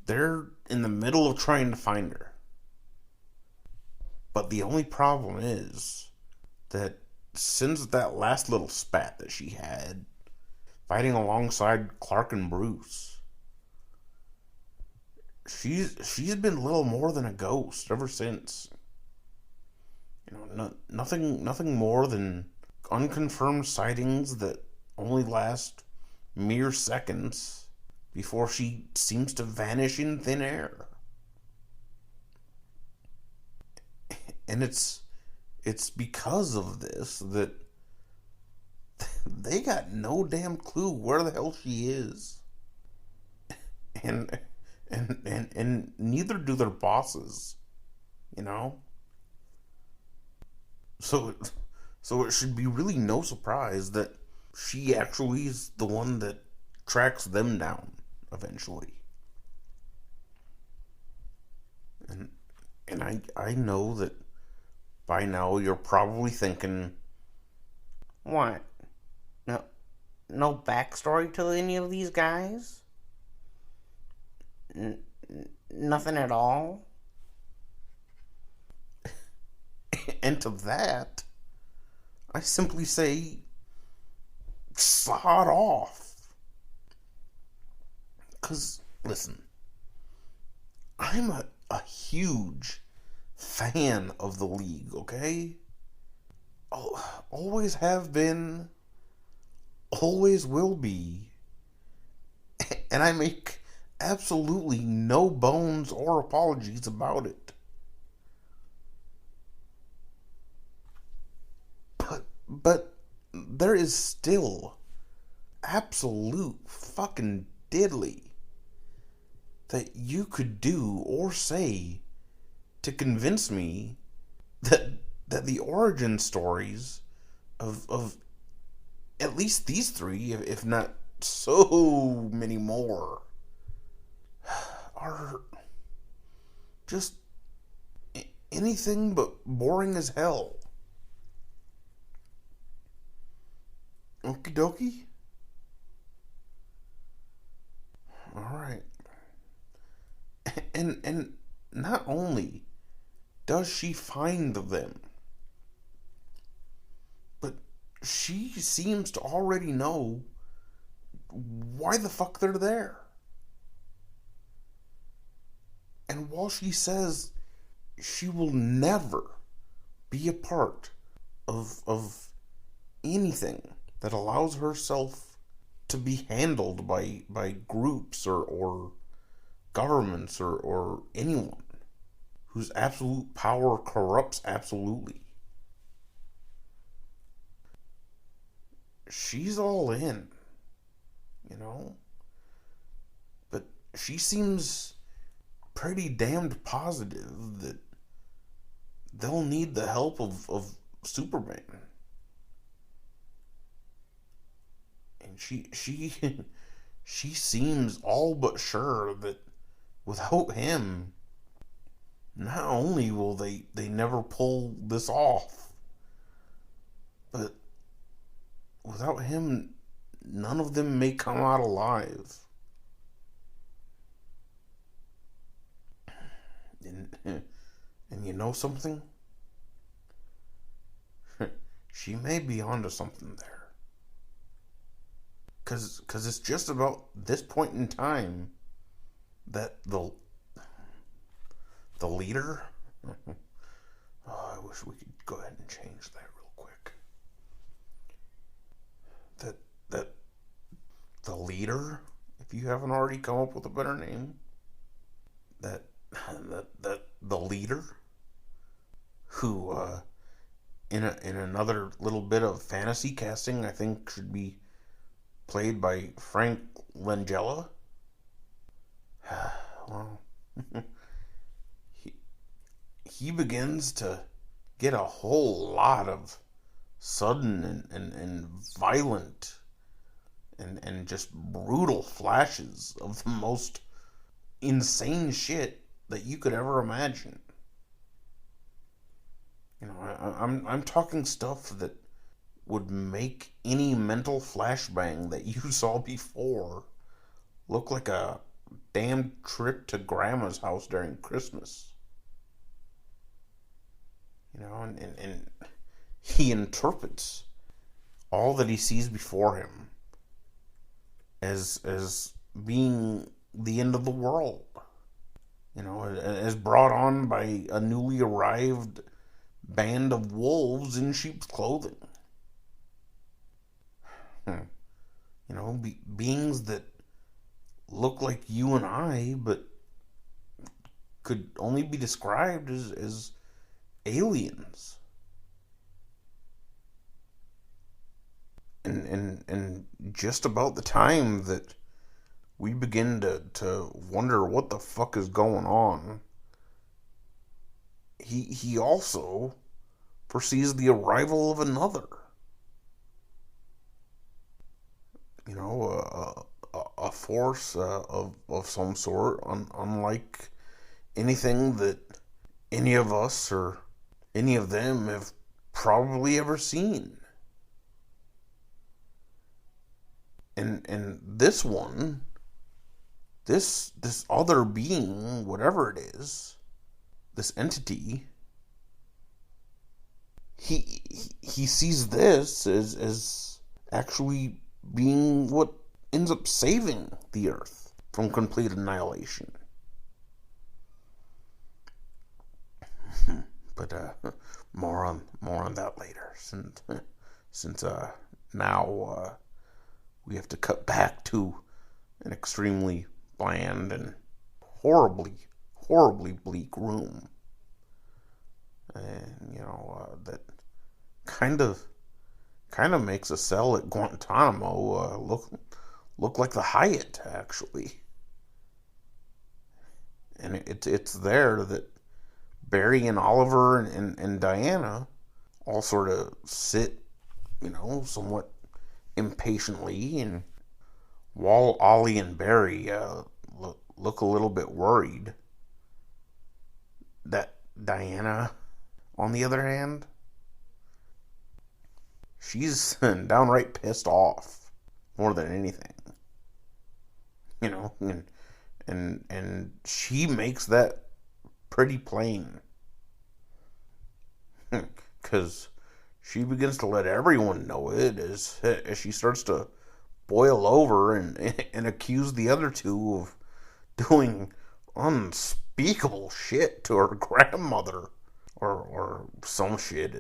they're in the middle of trying to find her. But the only problem is that since that last little spat that she had, fighting alongside Clark and Bruce, she's been little more than a ghost ever since. You know, nothing more than unconfirmed sightings that only last mere seconds before she seems to vanish in thin air. And it's because of this that they got no damn clue where the hell she is. And neither do their bosses, you know? So it should be really no surprise that she actually is the one that tracks them down eventually. And I know that by now you're probably thinking, What? No backstory to any of these guys? Nothing at all? and to that, I simply say, sod off. Because, listen, I'm a huge fan of the League, okay? Always have been, always will be. And I make absolutely no bones or apologies about it. But there is still absolute fucking diddly that you could do or say to convince me that the origin stories of at least these three, if not so many more, are just anything but boring as hell. Okie dokie? Alright. And not only does she find them, but she seems to already know why the fuck they're there. And while she says she will never be a part of anything that allows herself to be handled by groups or governments or anyone whose absolute power corrupts absolutely, she's all in, you know? But she seems pretty damned positive that they'll need the help of Superman. And she seems all but sure that without him, not only will they never pull this off, but without him, none of them may come out alive. And you know something? She may be onto something there. Because it's just about this point in time that the leader... Oh, I wish we could go ahead and change that real quick. That the leader, if you haven't already come up with a better name, that the leader, who in another little bit of fantasy casting, I think should be played by Frank Langella. Well, he he begins to get a whole lot of sudden and violent and just brutal flashes of the most insane shit that you could ever imagine. You know, I'm talking stuff that would make any mental flashbang that you saw before look like a damn trip to grandma's house during Christmas. You know, and he interprets all that he sees before him as being the end of the world. You know, as brought on by a newly arrived band of wolves in sheep's clothing. You know, beings that look like you and I, but could only be described as aliens. And just about the time that we begin to wonder what the fuck is going on, he also foresees the arrival of another. You know, a force of some sort, unlike anything that any of us or any of them have probably ever seen. And this one, this other being, whatever it is, this entity, he sees this as actually being what ends up saving the Earth from complete annihilation. But more on that later, since now we have to cut back to an extremely bland and horribly bleak room, and you know that kind of makes a cell at Guantanamo look like the Hyatt, actually. And it's there that Barry and Oliver and Diana all sort of sit, you know, somewhat impatiently, and while Ollie and Barry look a little bit worried, that Diana, on the other hand, she's downright pissed off more than anything. You know, and she makes that pretty plain, because she begins to let everyone know it as she starts to boil over and accuse the other two of doing unspeakable shit to her grandmother or some shit.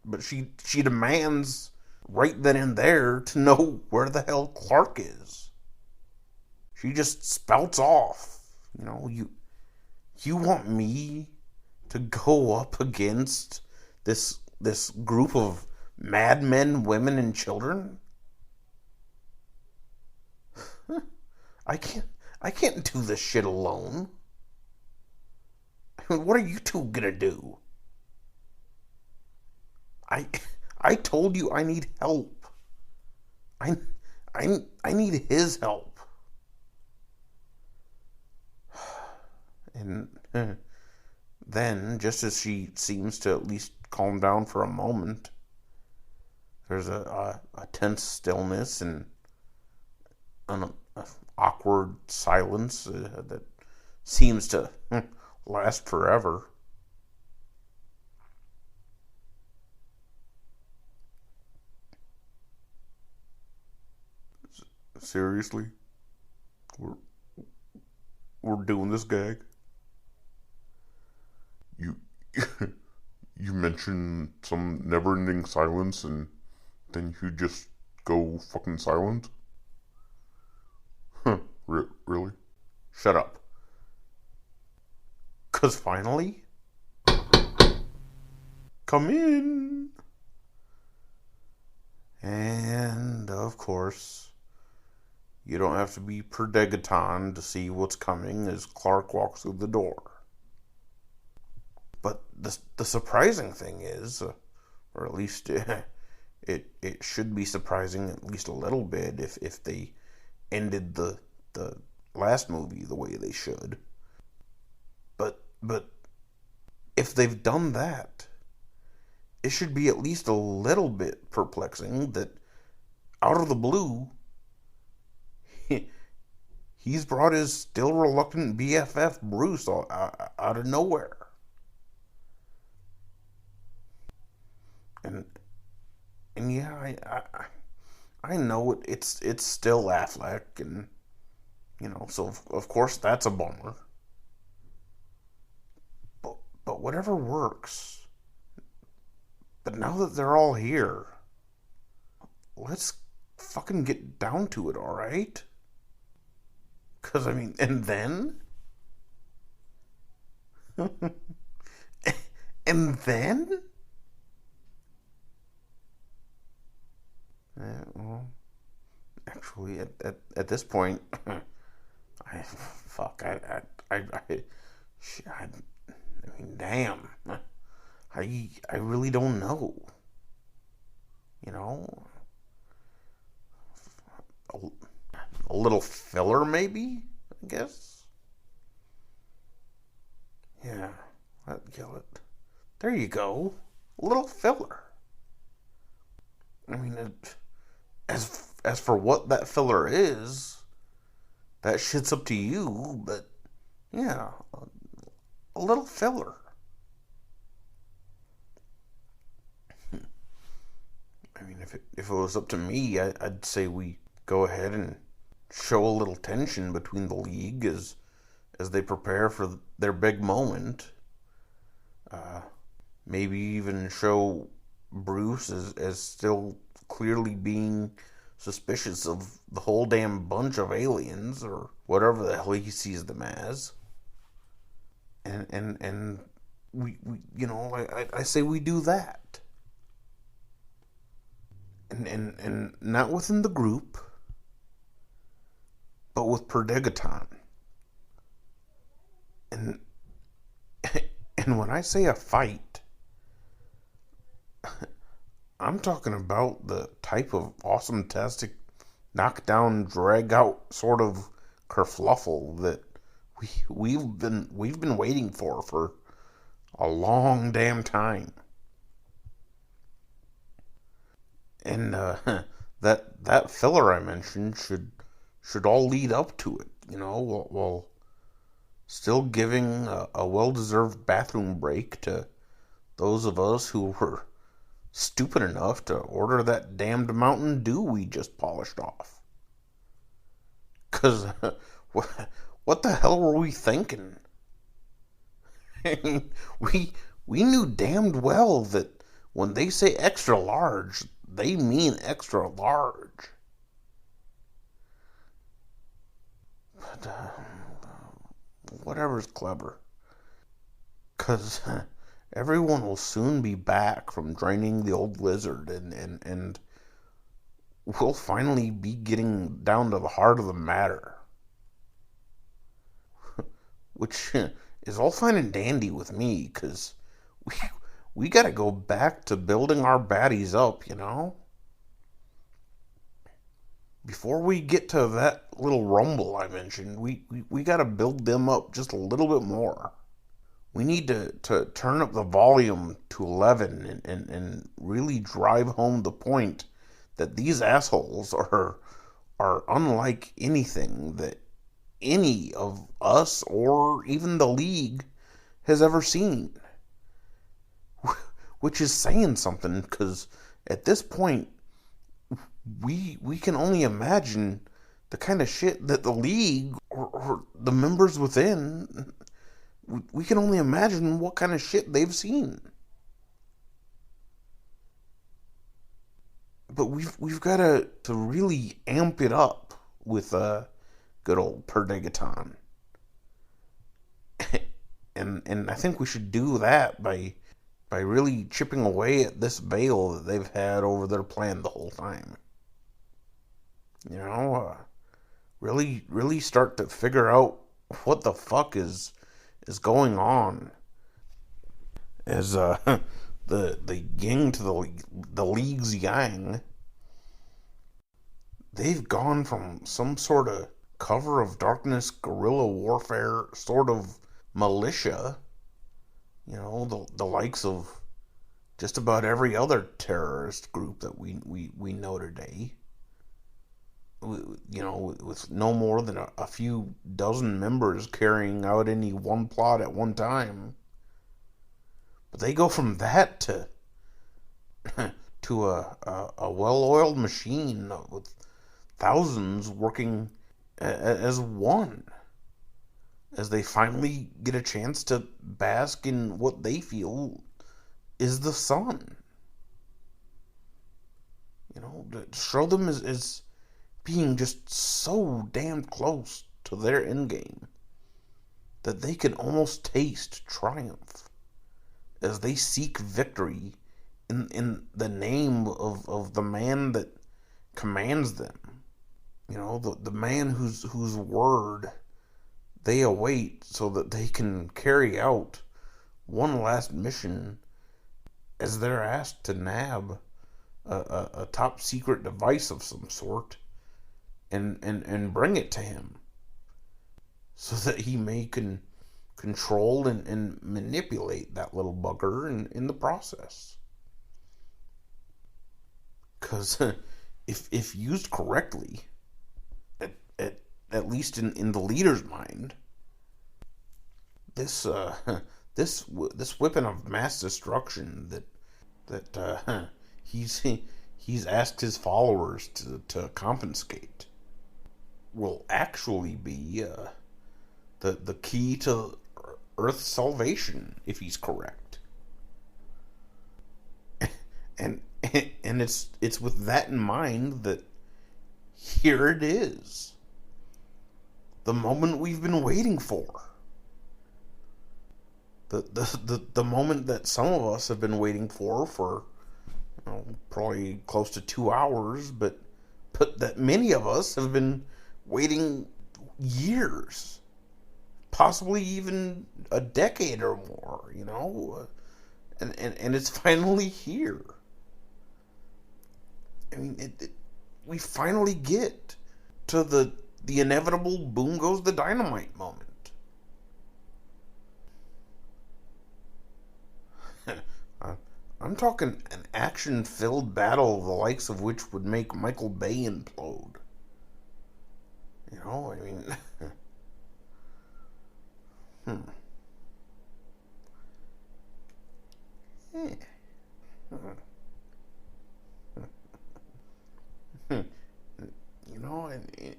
But she demands right then and there to know where the hell Clark is. She just spouts off, you know, you want me to go up against this group of madmen, women, and children? I can't do this shit alone. I mean, what are you two gonna do? I told you I need help. I need his help. And then, just as she seems to at least calm down for a moment, there's a tense stillness and an awkward silence that seems to last forever. Seriously? We're doing this gag? You mention some never-ending silence and then you just go fucking silent? Huh, really? Shut up. 'Cause finally, come in. And, of course, you don't have to be per Degaton to see what's coming as Clark walks through the door. But the surprising thing is, or at least it should be surprising at least a little bit if they ended the last movie the way they should. But if they've done that, it should be at least a little bit perplexing that out of the blue, he's brought his still reluctant BFF Bruce out of nowhere. And yeah, I know it's still Affleck, and so of course that's a bummer. But whatever works. But now that they're all here, let's fucking get down to it, alright? 'Cause, I mean, and then? And then? Well, actually, at this point, I mean, damn. I really don't know. A little filler, maybe, I guess? Yeah, that'd kill it. There you go. A little filler. I mean, as for what that filler is, that shit's up to you, but yeah, a little filler. I mean, if it was up to me, I'd say we go ahead and show a little tension between the League as they prepare for their big moment. Maybe even show Bruce as still clearly being suspicious of the whole damn bunch of aliens, or whatever the hell he sees them as. And we I say we do that. And not within the group, but with Per Degaton. And when I say a fight, I'm talking about the type of awesome-tastic, knockdown, drag-out sort of kerfluffle that we've been waiting for a long damn time. And that filler I mentioned should all lead up to it, while still giving a well-deserved bathroom break to those of us who were stupid enough to order that damned Mountain Dew we just polished off. 'Cause what the hell were we thinking? we knew damned well that when they say extra large, they mean extra large. But whatever's clever. 'Cause everyone will soon be back from draining the old lizard, and we'll finally be getting down to the heart of the matter. Which is all fine and dandy with me, 'cause we gotta go back to building our baddies up, Before we get to that little rumble I mentioned, we gotta build them up just a little bit more. We need to turn up the volume to 11 and really drive home the point that these assholes are unlike anything that any of us or even the League has ever seen. Which is saying something, because at this point, we can only imagine the kind of shit that the League or the members within, we can only imagine what kind of shit they've seen. But we've got to really amp it up with good old Per Degaton. And I think we should do that by really chipping away at this veil that they've had over their plan the whole time. Really start to figure out what the fuck is going on. As the Yang to the League's Yang, they've gone from some sort of cover of darkness guerrilla warfare sort of militia, the likes of just about every other terrorist group that we know today, with no more than a few dozen members carrying out any one plot at one time. But they go from that to to a well-oiled machine with thousands working as one, as they finally get a chance to bask in what they feel is the sun. To show them as being just so damn close to their endgame that they can almost taste triumph as they seek victory in the name of the man that commands them. The man whose word they await so that they can carry out one last mission as they're asked to nab a top secret device of some sort and bring it to him so that he may control and manipulate that little bugger in the process. Because if used correctly, at least in the leader's mind, this weapon of mass destruction that he's asked his followers to confiscate will actually be the key to Earth's salvation, if he's correct. And it's with that in mind that here it is. The moment we've been waiting for. The moment that some of us have been waiting for probably close to 2 hours, but that many of us have been waiting years, possibly even a decade or more, and it's finally here. I mean, we finally get to the inevitable boom goes the dynamite moment. I'm talking an action-filled battle the likes of which would make Michael Bay implode. I mean...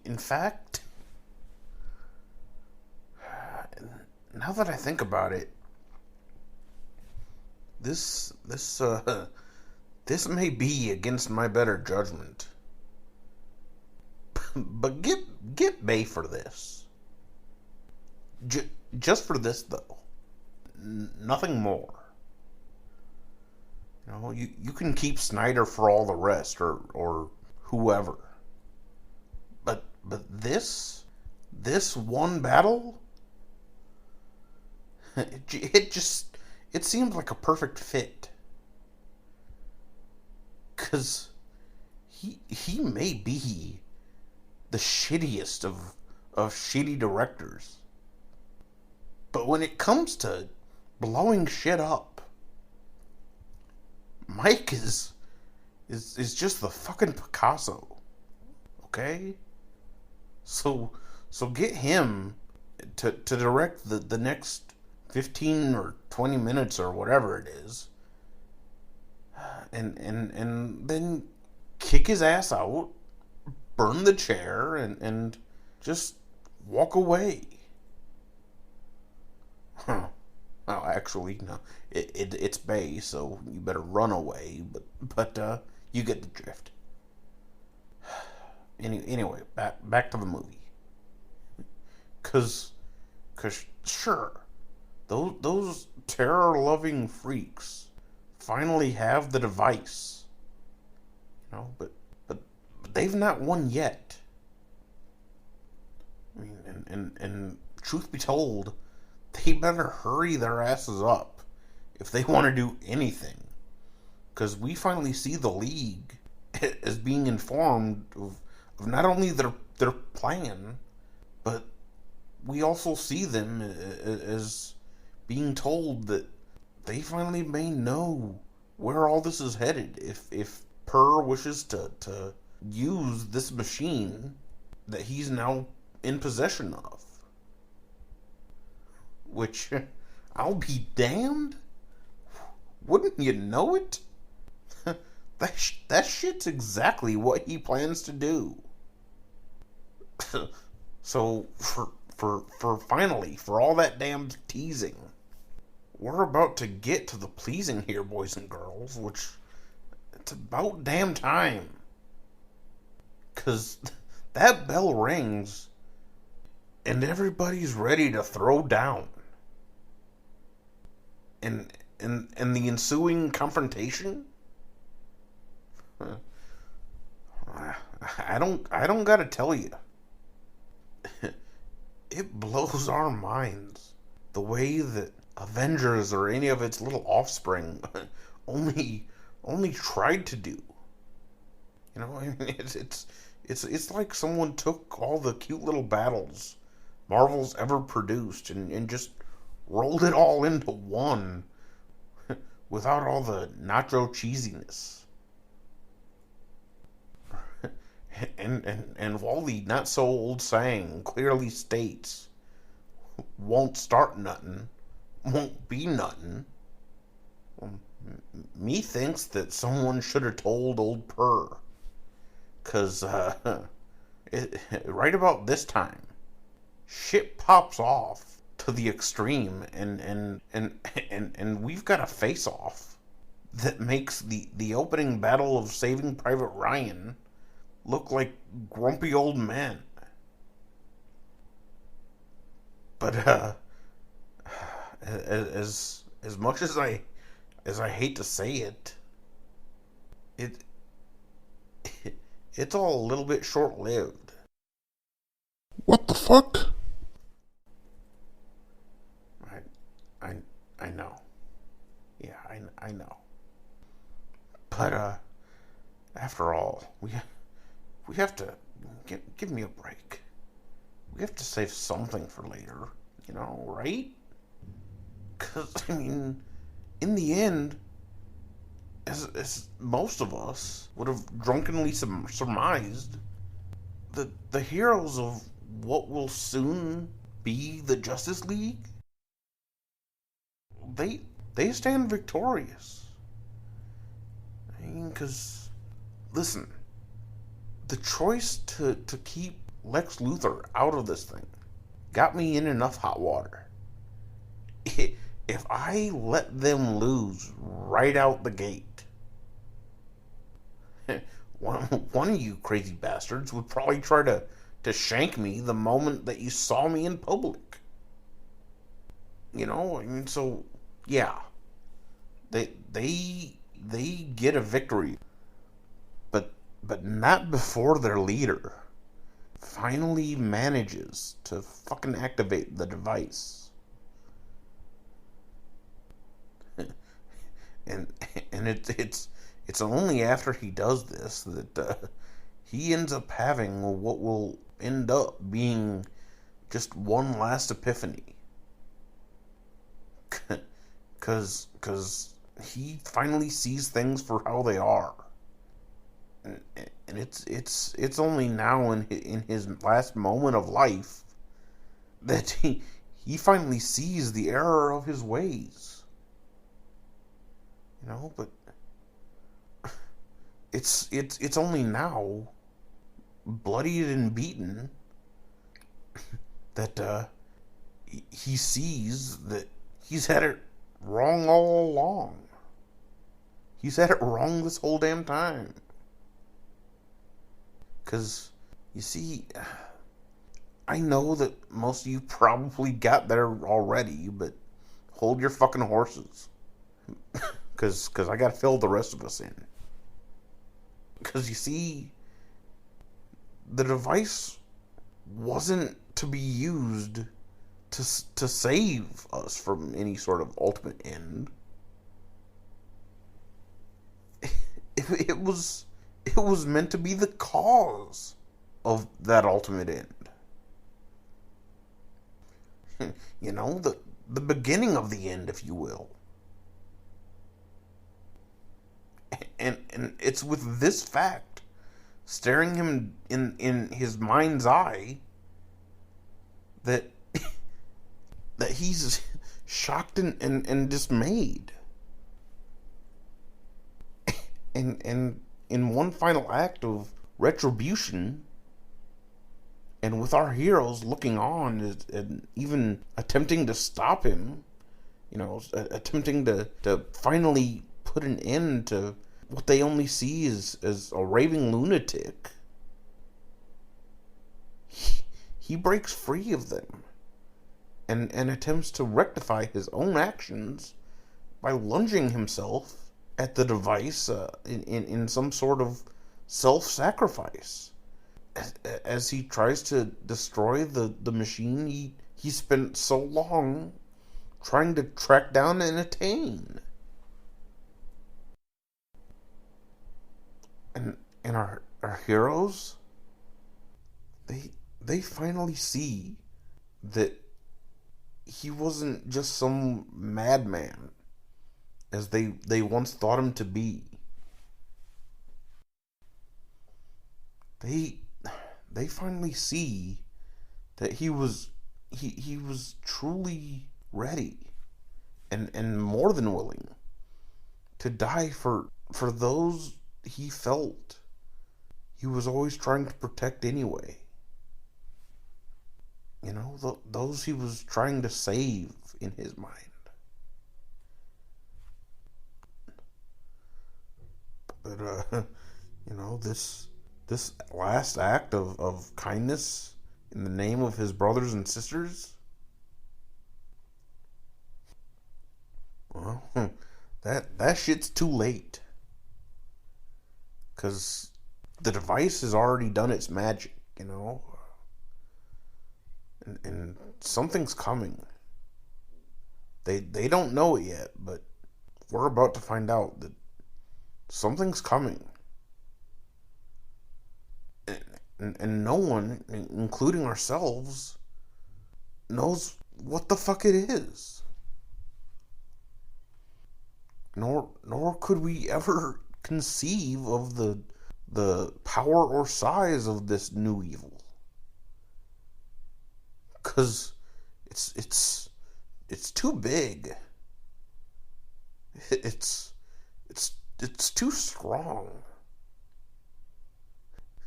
In fact, now that I think about it, this may be against my better judgment. But get Bay for this. Just for this, though. Nothing more. You can keep Snyder for all the rest, or whoever. But this one battle, it seemed like a perfect fit. 'Cause he may be the shittiest of shitty directors. But when it comes to blowing shit up, Mike is just the fucking Picasso. Okay? So get him to direct the next 15 or 20 minutes or whatever it is. And then kick his ass out, burn the chair, and just walk away. Huh. Well, actually, no. It's Bay, so you better run away. But you get the drift. Anyway, back to the movie. Cause sure, those terror-loving freaks finally have the device. But they've not won yet. I mean, and truth be told, they better hurry their asses up if they want to do anything. Because we finally see the League as being informed of not only their plan, but we also see them as being told that they finally may know where all this is headed if Per wishes to use this machine that he's now in possession of. Which, I'll be damned, wouldn't you know it? That shit's exactly what he plans to do. So, for finally, for all that damn teasing, we're about to get to the pleasing here, boys and girls, which, it's about damn time. 'Cause that bell rings, and everybody's ready to throw down. And the ensuing confrontation, I don't gotta tell you, it blows our minds the way that Avengers or any of its little offspring only tried to do. I mean, it's like someone took all the cute little battles Marvel's ever produced and just rolled it all into one without all the nacho cheesiness. And while the not so old saying clearly states, won't start nothing, won't be nothing, me thinks that someone should have told old Per. 'Cause right about this time, shit pops off to the extreme, and we've got a face-off that makes the opening battle of Saving Private Ryan look like grumpy old men. But as much as I hate to say it, it's all a little bit short-lived. What the fuck? I know. Yeah, I know. But after all, we have to give me a break. We have to save something for later, right? 'Cause I mean, in the end, as most of us would have drunkenly surmised, the heroes of what will soon be the Justice League, they stand victorious. I mean, 'cause, listen, the choice to keep Lex Luthor out of this thing got me in enough hot water. If I let them lose right out the gate, one of you crazy bastards would probably try to shank me the moment that you saw me in public. I mean, so, yeah. They get a victory. But not before their leader finally manages to fucking activate the device. and it's only after he does this that he ends up having what will end up being just one last epiphany. 'Cause he finally sees things for how they are. And it's only now in his last moment of life that he finally sees the error of his ways. But it's only now, bloodied and beaten, that he sees that he's had it wrong all along. He's had it wrong this whole damn time. 'Cause, you see, I know that most of you probably got there already, but hold your fucking horses. Because I got to fill the rest of us in. Because you see, the device wasn't to be used to save us from any sort of ultimate end. It was meant to be the cause of that ultimate end. You know, the beginning of the end, if you will. And it's with this fact staring him in his mind's eye that that he's shocked and dismayed. And in one final act of retribution, and with our heroes looking on and even attempting to stop him, you know, attempting to finally put an end to what they only see as a raving lunatic, he breaks free of them and attempts to rectify his own actions by lunging himself at the device in some sort of self-sacrifice as he tries to destroy the machine he spent so long trying to track down and attain. And our heroes, they finally see that he wasn't just some madman as they once thought him to be. They finally see that he was truly ready and more than willing to die for those he felt he was always trying to protect anyway. You know, those he was trying to save in his mind. But, you know, this last act of kindness in the name of his brothers and sisters, well, that shit's too late. Because the device has already done its magic, you know? And something's coming. They don't know it yet, but we're about to find out that something's coming. And no one, including ourselves, knows what the fuck it is. Nor could we ever conceive of the power or size of this new evil. 'Cause it's too big. It's too strong.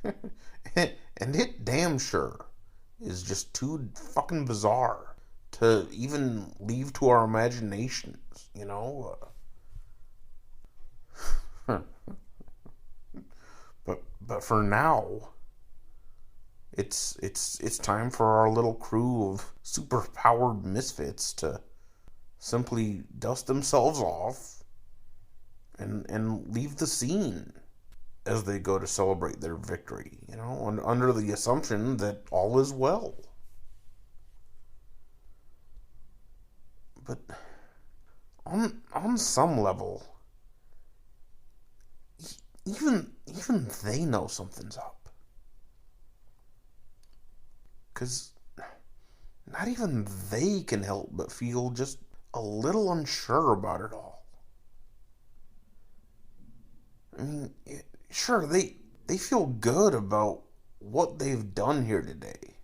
And it damn sure is just too fucking bizarre to even leave to our imaginations, you know? But for now, it's time for our little crew of super-powered misfits to simply dust themselves off and leave the scene as they go to celebrate their victory, you know, under the assumption that all is well. But on some level, even they know something's up. 'Cause not even they can help but feel just a little unsure about it all. I mean, sure, they feel good about what they've done here today.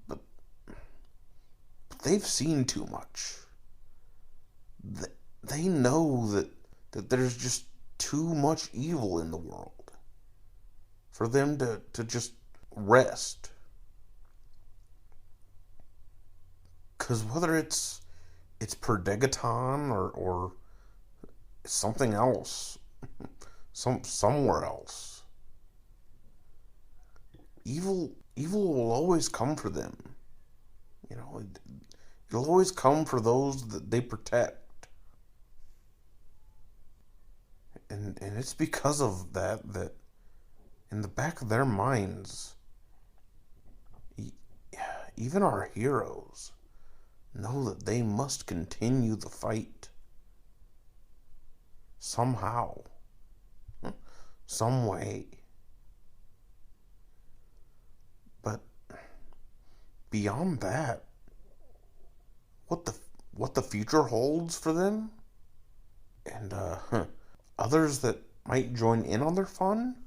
But they've seen too much. They know that there's just too much evil in the world for them to just rest. 'Cause whether it's per Degaton or something else, somewhere else, evil will always come for them. You know, It'll always come for those that they protect. And it's because of that in the back of their minds, even our heroes know that they must continue the fight. Somehow. Some way. But beyond that, what the future holds for them, and others that might join in on their fun,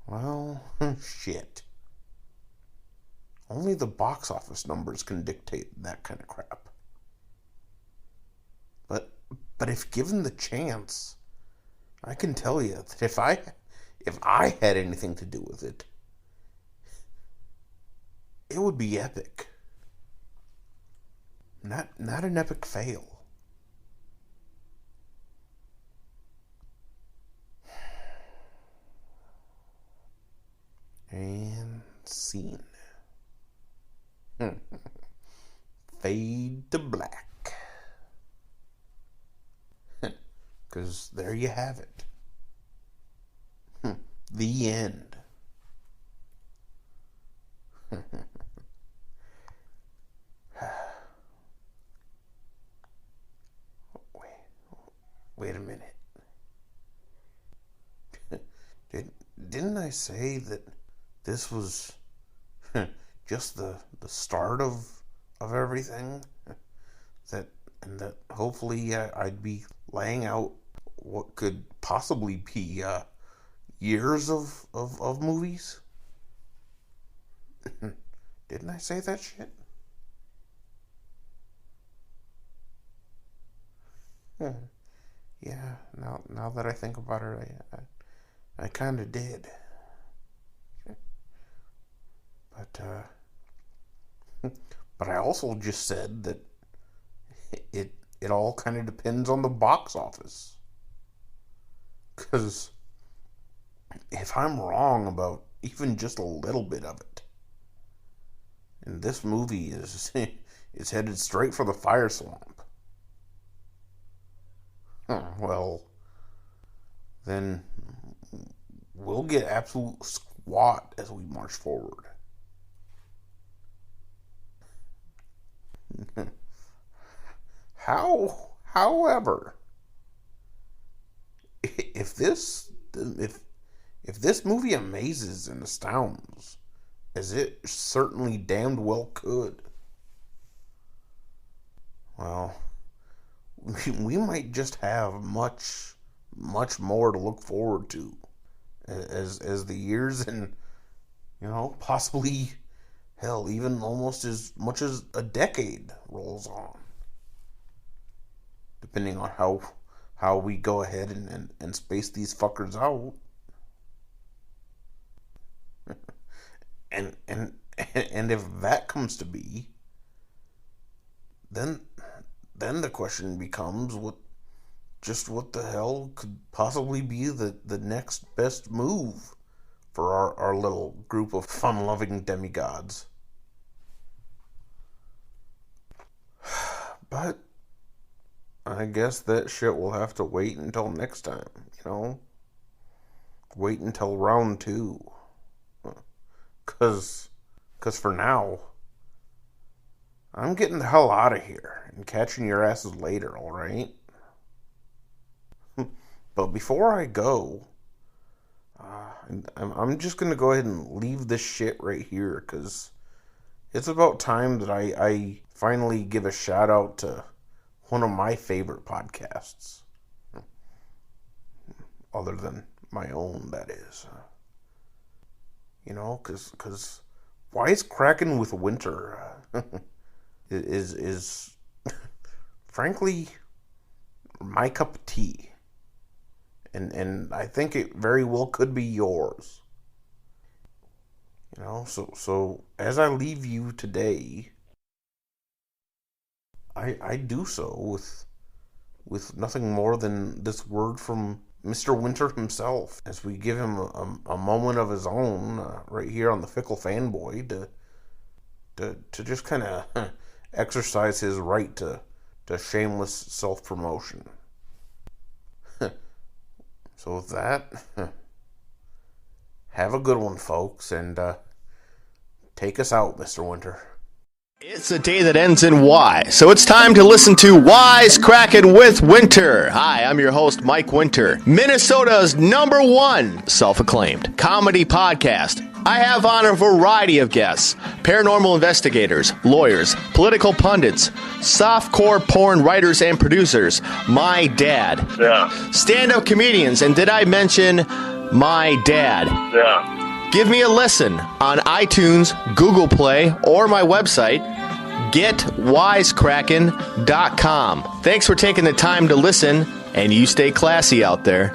well, shit. Only the box office numbers can dictate that kind of crap. But if given the chance, I can tell you that if I had anything to do with it, it would be epic. Not an epic fail. And scene. Fade to black. Because there you have it. The end. Wait a minute. Didn't I say that this was just the start of everything? That hopefully I'd be laying out what could possibly be years of movies? Didn't I say that shit? Yeah, now that I think about it, I kind of did. But I also just said that it all kind of depends on the box office. Because if I'm wrong about even just a little bit of it, and this movie is headed straight for the fire swamp, well, then we'll get absolute squat as we march forward. However, if this movie amazes and astounds, as it certainly damned well could, well, we might just have much more to look forward to as the years and, possibly, hell, even almost as much as a decade rolls on, depending on how we go ahead and space these fuckers out. and if that comes to be, then the question becomes what the hell could possibly be the next best move for our little group of fun-loving demigods. But I guess that shit will have to wait until next time, Wait until round 2. Cause for now, I'm getting the hell out of here and catching your asses later, alright? But before I go, I'm just gonna go ahead and leave this shit right here, cause it's about time that I finally give a shout out to one of my favorite podcasts. Other than my own, that is. Cause Wisecracking with Winter is frankly my cup of tea. And I think it very well could be yours. So as I leave you today, I do so with nothing more than this word from Mr. Winter himself, as we give him a moment of his own right here on the Fickle Fanboy to just kind of exercise his right to shameless self-promotion. So with that, have a good one, folks, and take us out, Mr. Winter. It's a day that ends in Y, so it's time to listen to Wisecrackin' with Winter. Hi, I'm your host, Mike Winter, Minnesota's #1 self-acclaimed comedy podcast. I have on a variety of guests: paranormal investigators, lawyers, political pundits, softcore porn writers and producers, my dad, stand-up comedians, and did I mention my dad? Give me a listen on iTunes, Google Play, or my website, getwisecrackin.com. Thanks for taking the time to listen, and you stay classy out there.